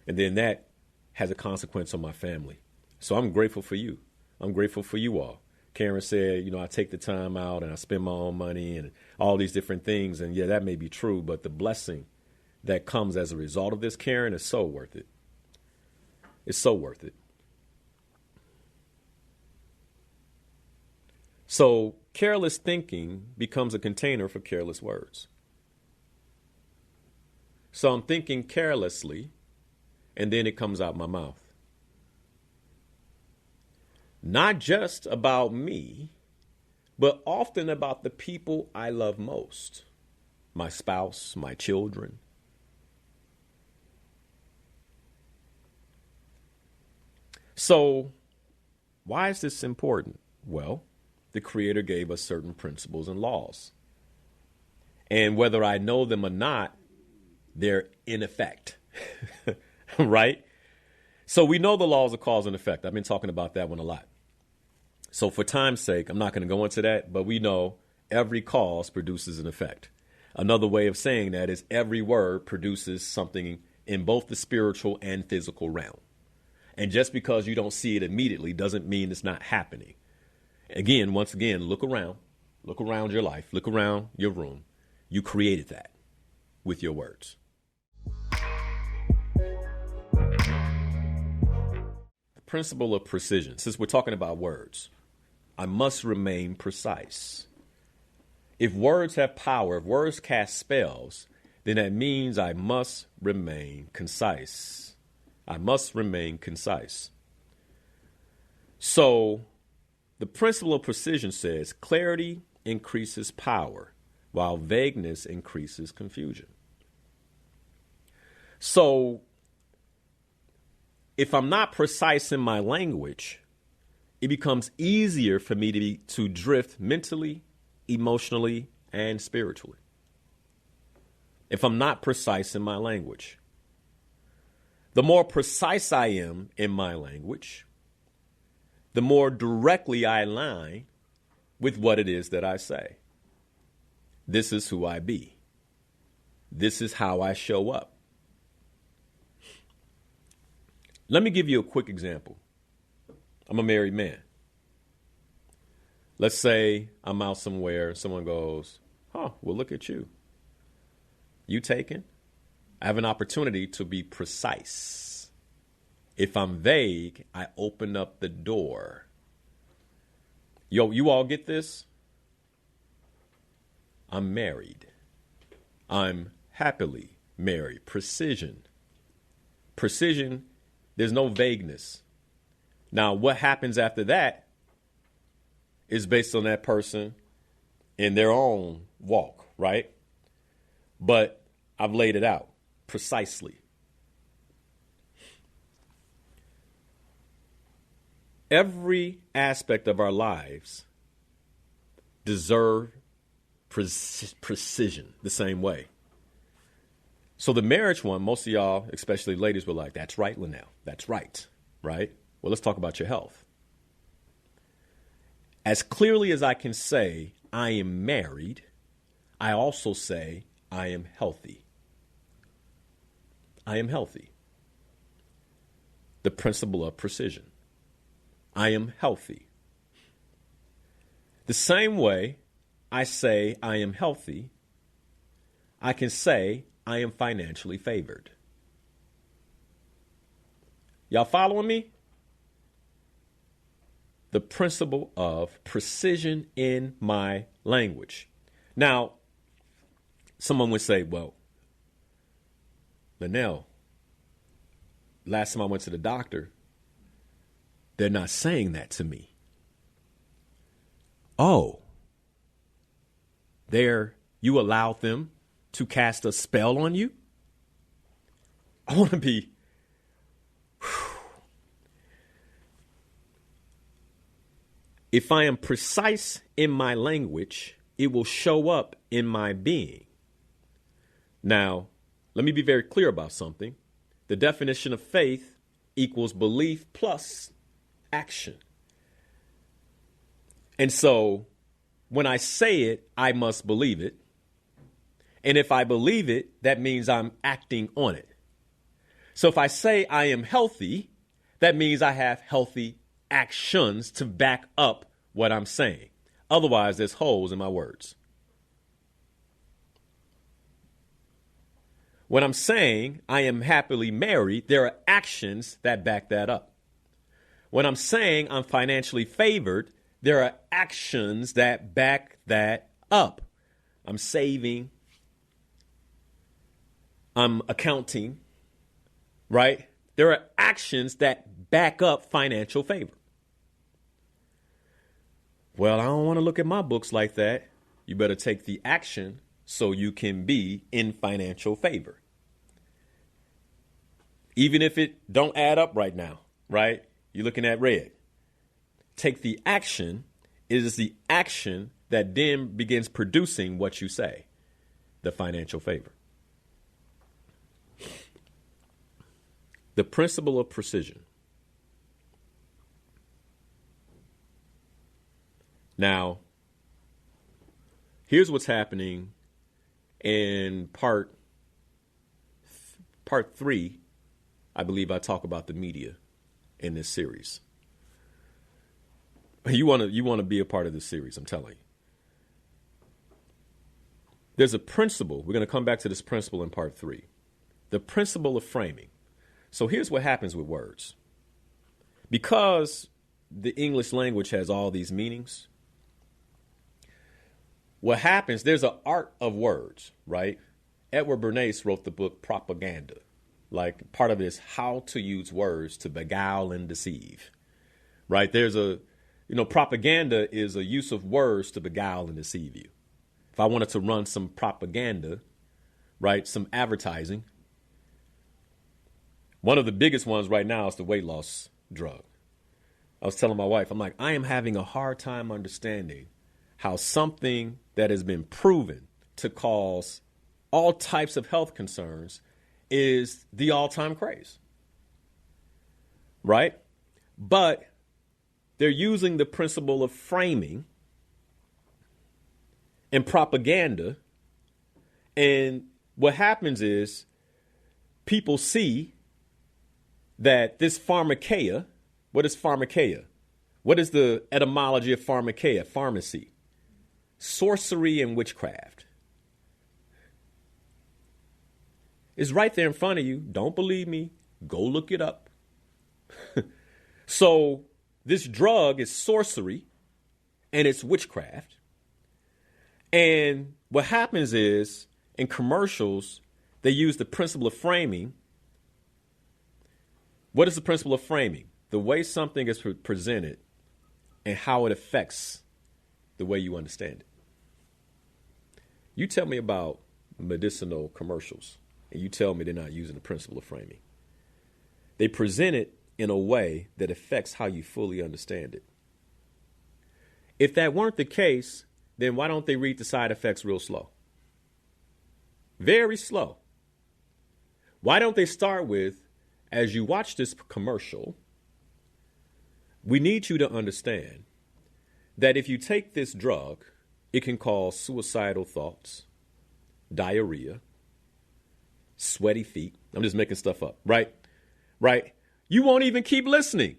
S1: And then that has a consequence on my family. So I'm grateful for you. I'm grateful for you all. Karen said, I take the time out and I spend my own money and all these different things. And yeah, that may be true, but the blessing that comes as a result of this, Karen, is so worth it. It's so worth it. So careless thinking becomes a container for careless words. So I'm thinking carelessly, and then it comes out my mouth. Not just about me, but often about the people I love most. My spouse, my children. So why is this important? Well, the Creator gave us certain principles and laws. And whether I know them or not, they're in effect, right? So we know the laws of cause and effect. I've been talking about that one a lot. So for time's sake, I'm not going to go into that, but we know every cause produces an effect. Another way of saying that is every word produces something in both the spiritual and physical realm. And just because you don't see it immediately doesn't mean it's not happening. Again, once again, look around your life, look around your room. You created that with your words. The principle of precision. Since we're talking about words, I must remain precise. If words have power, if words cast spells, then that means I must remain concise. I must remain concise. So the principle of precision says clarity increases power, while vagueness increases confusion. So if I'm not precise in my language, it becomes easier for me to drift mentally, emotionally, and spiritually. If I'm not precise in my language. The more precise I am in my language, the more directly I align with what it is that I say. This is who I be. This is how I show up. Let me give you a quick example. I'm a married man. Let's say I'm out somewhere and someone goes, well, look at you. You taken? I have an opportunity to be precise. If I'm vague, I open up the door. Yo, you all get this? I'm married. I'm happily married. Precision. Precision, there's no vagueness. Now, what happens after that is based on that person in their own walk, right? But I've laid it out precisely. Every aspect of our lives deserve precision the same way. So the marriage one, most of y'all, especially ladies, were like, that's right, Linal. That's right. Right? Well, let's talk about your health. As clearly as I can say, I am married, I also say I am healthy. I am healthy. The principle of precision. I am healthy. The same way I say I am healthy, I can say I am financially favored. Y'all following me? The principle of precision in my language. Now, someone would say, well, Linal, last time I went to the doctor, they're not saying that to me. Oh, you allowed them to cast a spell on you? I want to be, if I am precise in my language, it will show up in my being. Now, let me be very clear about something. the definition of faith equals belief plus action. And so when I say it, I must believe it. And if I believe it, that means I'm acting on it. So if I say I am healthy, that means I have healthy actions to back up what I'm saying. Otherwise, there's holes in my words. When I'm saying I am happily married, there are actions that back that up. When I'm saying I'm financially favored, there are actions that back that up. I'm saving. I'm accounting, right? There are actions that back up financial favor. Well, I don't want to look at my books like that. You better take the action so you can be in financial favor. Even if it don't add up right now, right? You're looking at red. Take the action. It is the action that then begins producing what you say, the financial favor. The principle of precision. Now, here's what's happening in part 3. I believe I talk about the media in this series. You want to be a part of this series, I'm telling you. There's a principle. We're going to come back to this principle in part 3. The principle of framing. So here's what happens with words. Because the English language has all these meanings, what happens, there's an art of words, right? Edward Bernays wrote the book Propaganda. Like, part of it is how to use words to beguile and deceive, right? Propaganda is a use of words to beguile and deceive you. If I wanted to run some propaganda, right, some advertising, one of the biggest ones right now is the weight loss drug. I was telling my wife, I'm like, I am having a hard time understanding how something that has been proven to cause all types of health concerns is the all-time craze, right? But they're using the principle of framing and propaganda. And what happens is people see that this pharmakeia, what is pharmakeia? What is the etymology of pharmakeia? Pharmacy. Sorcery and witchcraft. It's right there in front of you. Don't believe me? Go look it up. So this drug is sorcery and it's witchcraft. And what happens is in commercials, they use the principle of framing. What is the principle of framing? The way something is presented and how it affects the way you understand it. You tell me about medicinal commercials, and you tell me they're not using the principle of framing. They present it in a way that affects how you fully understand it. If that weren't the case, then why don't they read the side effects real slow? Very slow. Why don't they start with, as you watch this commercial, we need you to understand that if you take this drug, it can cause suicidal thoughts, diarrhea, sweaty feet. I'm just making stuff up, right? Right? You won't even keep listening.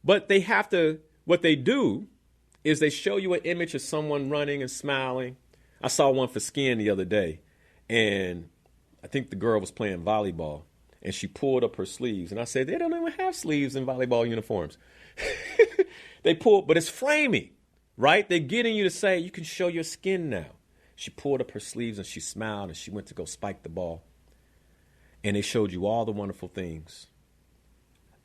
S1: But they have to, what they do is they show you an image of someone running and smiling. I saw one for skiing the other day, and I think the girl was playing volleyball, and she pulled up her sleeves. And I said, they don't even have sleeves in volleyball uniforms. They pulled, but it's framing, right? They're getting you to say, you can show your skin now. She pulled up her sleeves and she smiled and she went to go spike the ball. And they showed you all the wonderful things.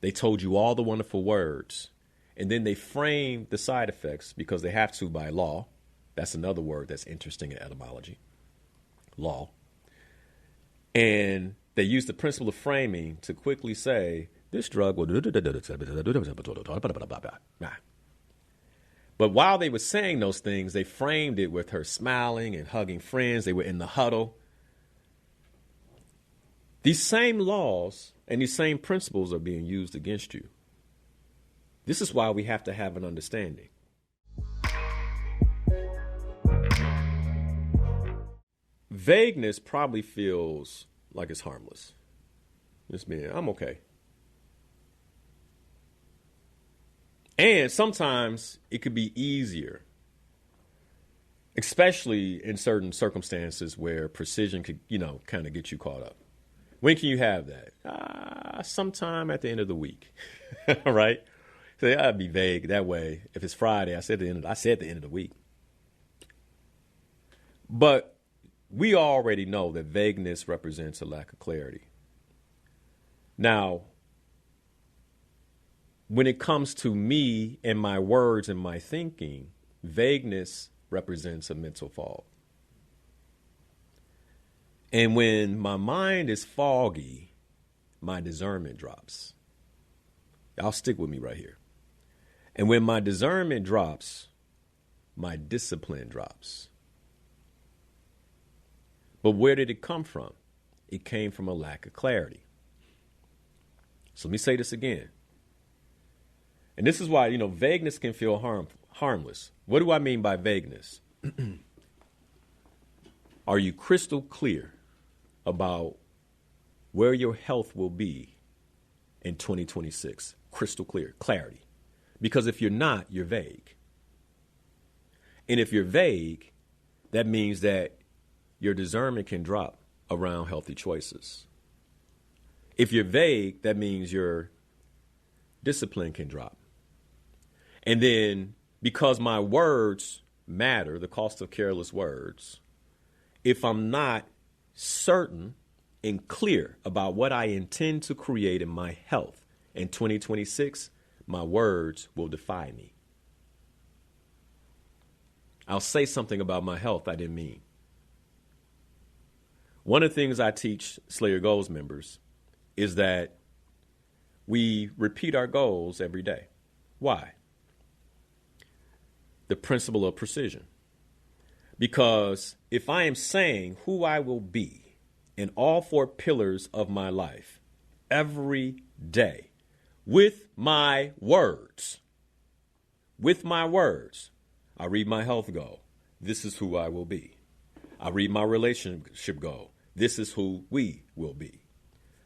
S1: They told you all the wonderful words. And then they framed the side effects because they have to by law. That's another word that's interesting in etymology. Law. And they use the principle of framing to quickly say, this drug will... But while they were saying those things, they framed it with her smiling and hugging friends. They were in the huddle. These same laws and these same principles are being used against you. This is why we have to have an understanding. Vagueness probably feels like it's harmless. Just being, I'm okay. And sometimes it could be easier, especially in certain circumstances where precision could, kind of get you caught up. When can you have that? Sometime at the end of the week, right? So I'd be vague that way. If it's Friday, I said the end of the week. But we already know that vagueness represents a lack of clarity. Now, when it comes to me and my words and my thinking, vagueness represents a mental fog. And when my mind is foggy, my discernment drops. Y'all stick with me right here. And when my discernment drops, my discipline drops. But where did it come from? It came from a lack of clarity. So let me say this again. And this is why, vagueness can feel harmless. What do I mean by vagueness? Are you crystal clear about where your health will be in 2026? Crystal clear, clarity. Because if you're not, you're vague. And if you're vague, that means that your discernment can drop around healthy choices. If you're vague, that means your discipline can drop. And then because my words matter, the cost of careless words, if I'm not certain and clear about what I intend to create in my health in 2026, my words will defy me. I'll say something about my health I didn't mean. One of the things I teach Slayer Goals members is that we repeat our goals every day. Why? The principle of precision. Because if I am saying who I will be in all four pillars of my life every day with my words, I read my health goal. This is who I will be. I read my relationship goal. This is who we will be.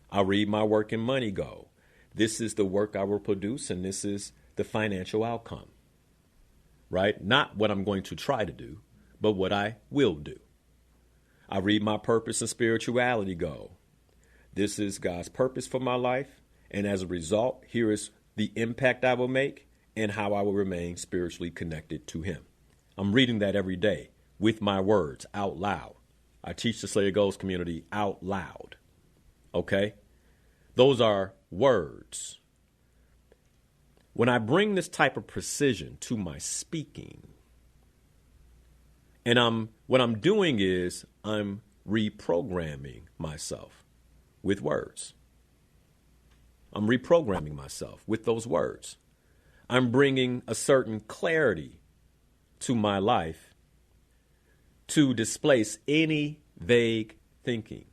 S1: I read my work and money goal. This is the work I will produce, and this is the financial outcome. Right? Not what I'm going to try to do, but what I will do. I read my purpose and spirituality goal. This is God's purpose for my life, and as a result, here is the impact I will make and how I will remain spiritually connected to Him. I'm reading that every day with my words out loud. I teach the Slayer Goals community out loud. Okay? Those are words. When I bring this type of precision to my speaking, and what I'm doing is I'm reprogramming myself with words. I'm reprogramming myself with those words. I'm bringing a certain clarity to my life to displace any vague thinking.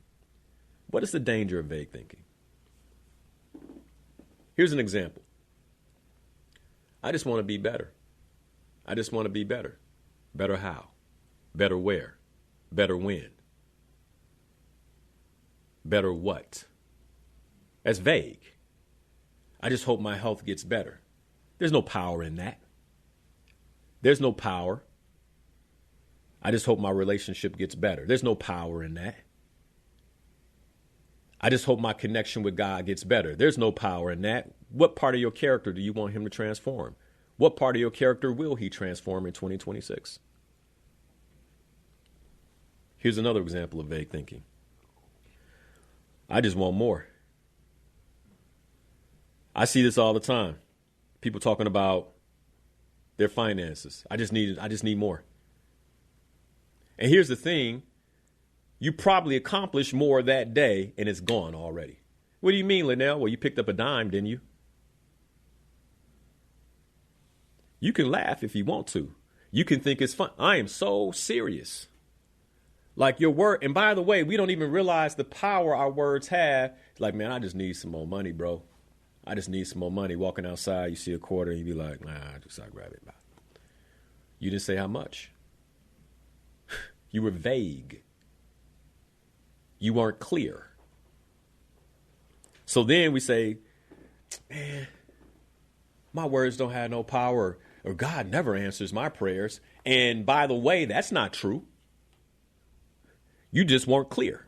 S1: What is the danger of vague thinking? Here's an example. I just want to be better. I just want to be better. Better how? Better where? Better when? Better what? That's vague. I just hope my health gets better. There's no power in that. There's no power. I just hope my relationship gets better. There's no power in that. I just hope my connection with God gets better. There's no power in that. What part of your character do you want Him to transform? What part of your character will He transform in 2026? Here's another example of vague thinking. I just want more. I see this all the time. People talking about their finances. I just need more. And here's the thing. You probably accomplished more that day and it's gone already. What do you mean, Linal? Well, you picked up a dime, didn't you? You can laugh if you want to. You can think it's fun. I am so serious. Like your word. And by the way, we don't even realize the power our words have. Like, man, I just need some more money, bro. I just need some more money. Walking outside, you see a quarter, and you be like, nah, I'll grab it. You didn't say how much. You were vague. You weren't clear. So then we say, man, my words don't have no power, or God never answers my prayers. And by the way, that's not true. You just weren't clear.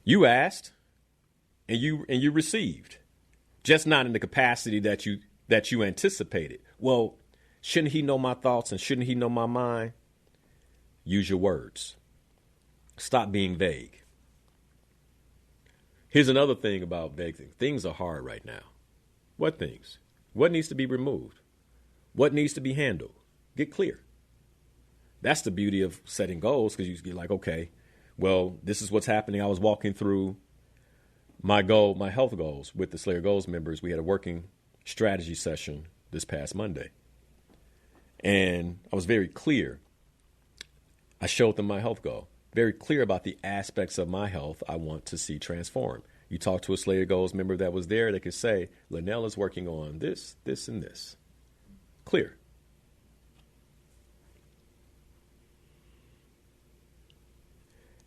S1: You asked and you received, just not in the capacity that you anticipated. Well, shouldn't he know my thoughts and shouldn't he know my mind? Use your words. Stop being vague. Here's another thing about vague things. Things are hard right now. What things? What needs to be removed? What needs to be handled? Get clear. That's the beauty of setting goals, because you get like, okay, well, this is what's happening. I was walking through my health goals with the Slayer Goals members. We had a working strategy session this past Monday. And I was very clear. I showed them my health goal. Very clear about the aspects of my health I want to see transform. You talk to a Slayer Goals member that was there, they could say, Linal is working on this, this, and this. Clear.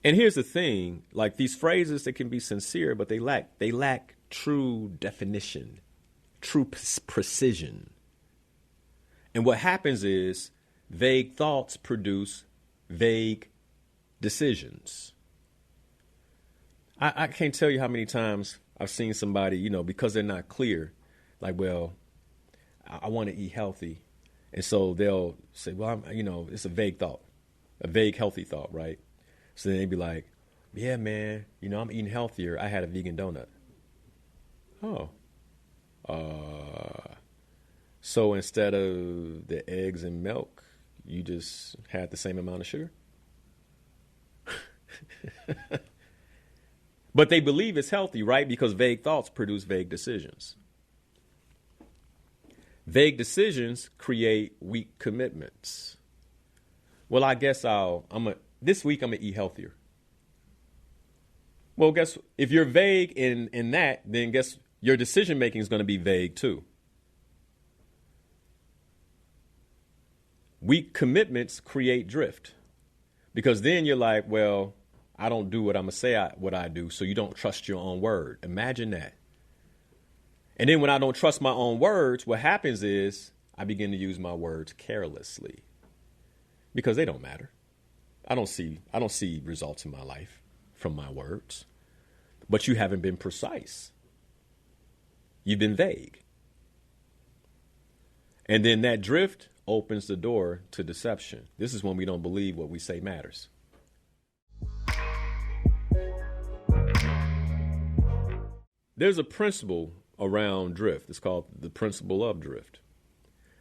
S1: And here's the thing, like these phrases that can be sincere, but they lack true definition, true precision. And what happens is vague thoughts produce vague decisions. I can't tell you how many times I've seen somebody, because they're not clear, like, well, I want to eat healthy. And so they'll say, well, it's a vague thought, a vague healthy thought, right? So then they'd be like, yeah, man, I'm eating healthier. I had a vegan donut. Oh. So instead of the eggs and milk, you just had the same amount of sugar? But they believe it's healthy, right? Because vague thoughts produce vague decisions. Vague decisions create weak commitments. Well, I guess this week I'm going to eat healthier. Well, if you're vague in that, then guess your decision making is going to be vague too. Weak commitments create drift, because then you're like, well, I don't do what I'm going to say what I do, so you don't trust your own word. Imagine that. And then when I don't trust my own words, what happens is I begin to use my words carelessly, because they don't matter. I don't see results in my life from my words. But you haven't been precise. You've been vague. And then that drift opens the door to deception. This is when we don't believe what we say matters. There's a principle around drift. It's called the principle of drift.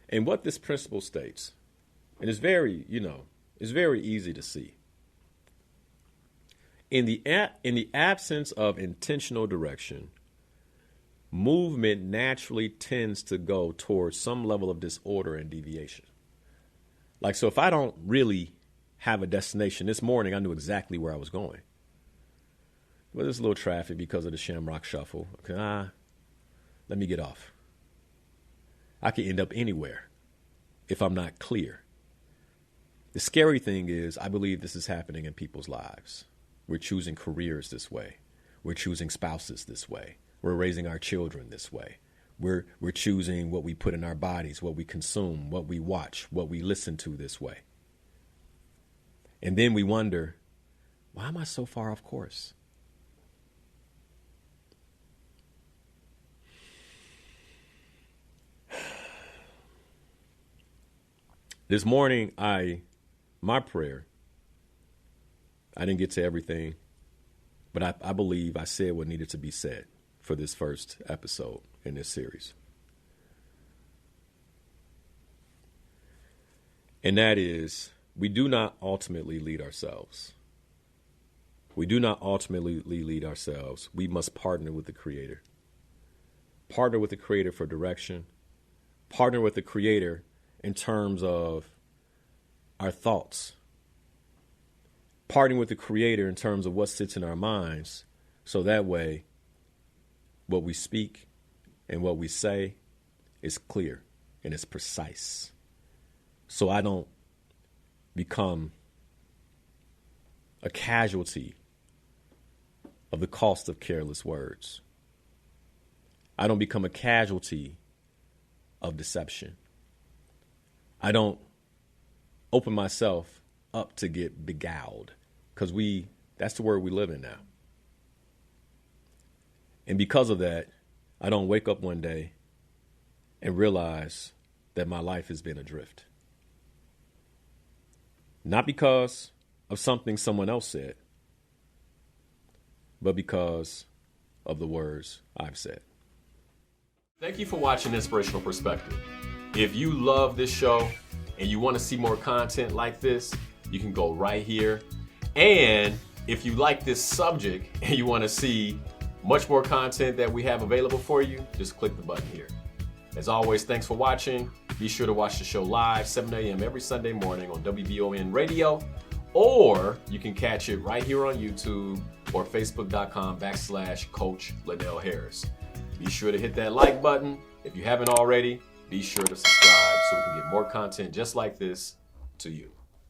S1: And what this principle states, and it's very easy to see. In the absence of intentional direction, movement naturally tends to go towards some level of disorder and deviation. Like, so if I don't really have a destination, this morning I knew exactly where I was going. Well, there's a little traffic because of the Shamrock Shuffle. Okay, let me get off. I could end up anywhere if I'm not clear. The scary thing is, I believe this is happening in people's lives. We're choosing careers this way. We're choosing spouses this way. We're raising our children this way. We're choosing what we put in our bodies, what we consume, what we watch, what we listen to this way. And then we wonder, why am I so far off course? This morning, my prayer, I didn't get to everything, but I believe I said what needed to be said for this first episode in this series. And that is, we do not ultimately lead ourselves. We do not ultimately lead ourselves. We must partner with the Creator. Partner with the Creator for direction. Partner with the Creator in terms of our thoughts, parting with the Creator in terms of what sits in our minds, so that way what we speak and what we say is clear and it's precise. So I don't become a casualty of the cost of careless words. I don't become a casualty of deception. I don't open myself up to get beguiled, because that's the word we live in now. And because of that, I don't wake up one day and realize that my life has been adrift. Not because of something someone else said, but because of the words I've said. Thank you for watching Inspirational Perspective. If you love this show and you want to see more content like this, you can go right here. And if you like this subject and you want to see much more content that we have available for you, just click the button here. As always, thanks for watching. Be sure to watch the show live, 7 a.m. every Sunday morning on WBON Radio, or you can catch it right here on YouTube or Facebook.com/Coach Linal Harris. Be sure to hit that like button. If you haven't already, be sure to subscribe so we can get more content just like this to you.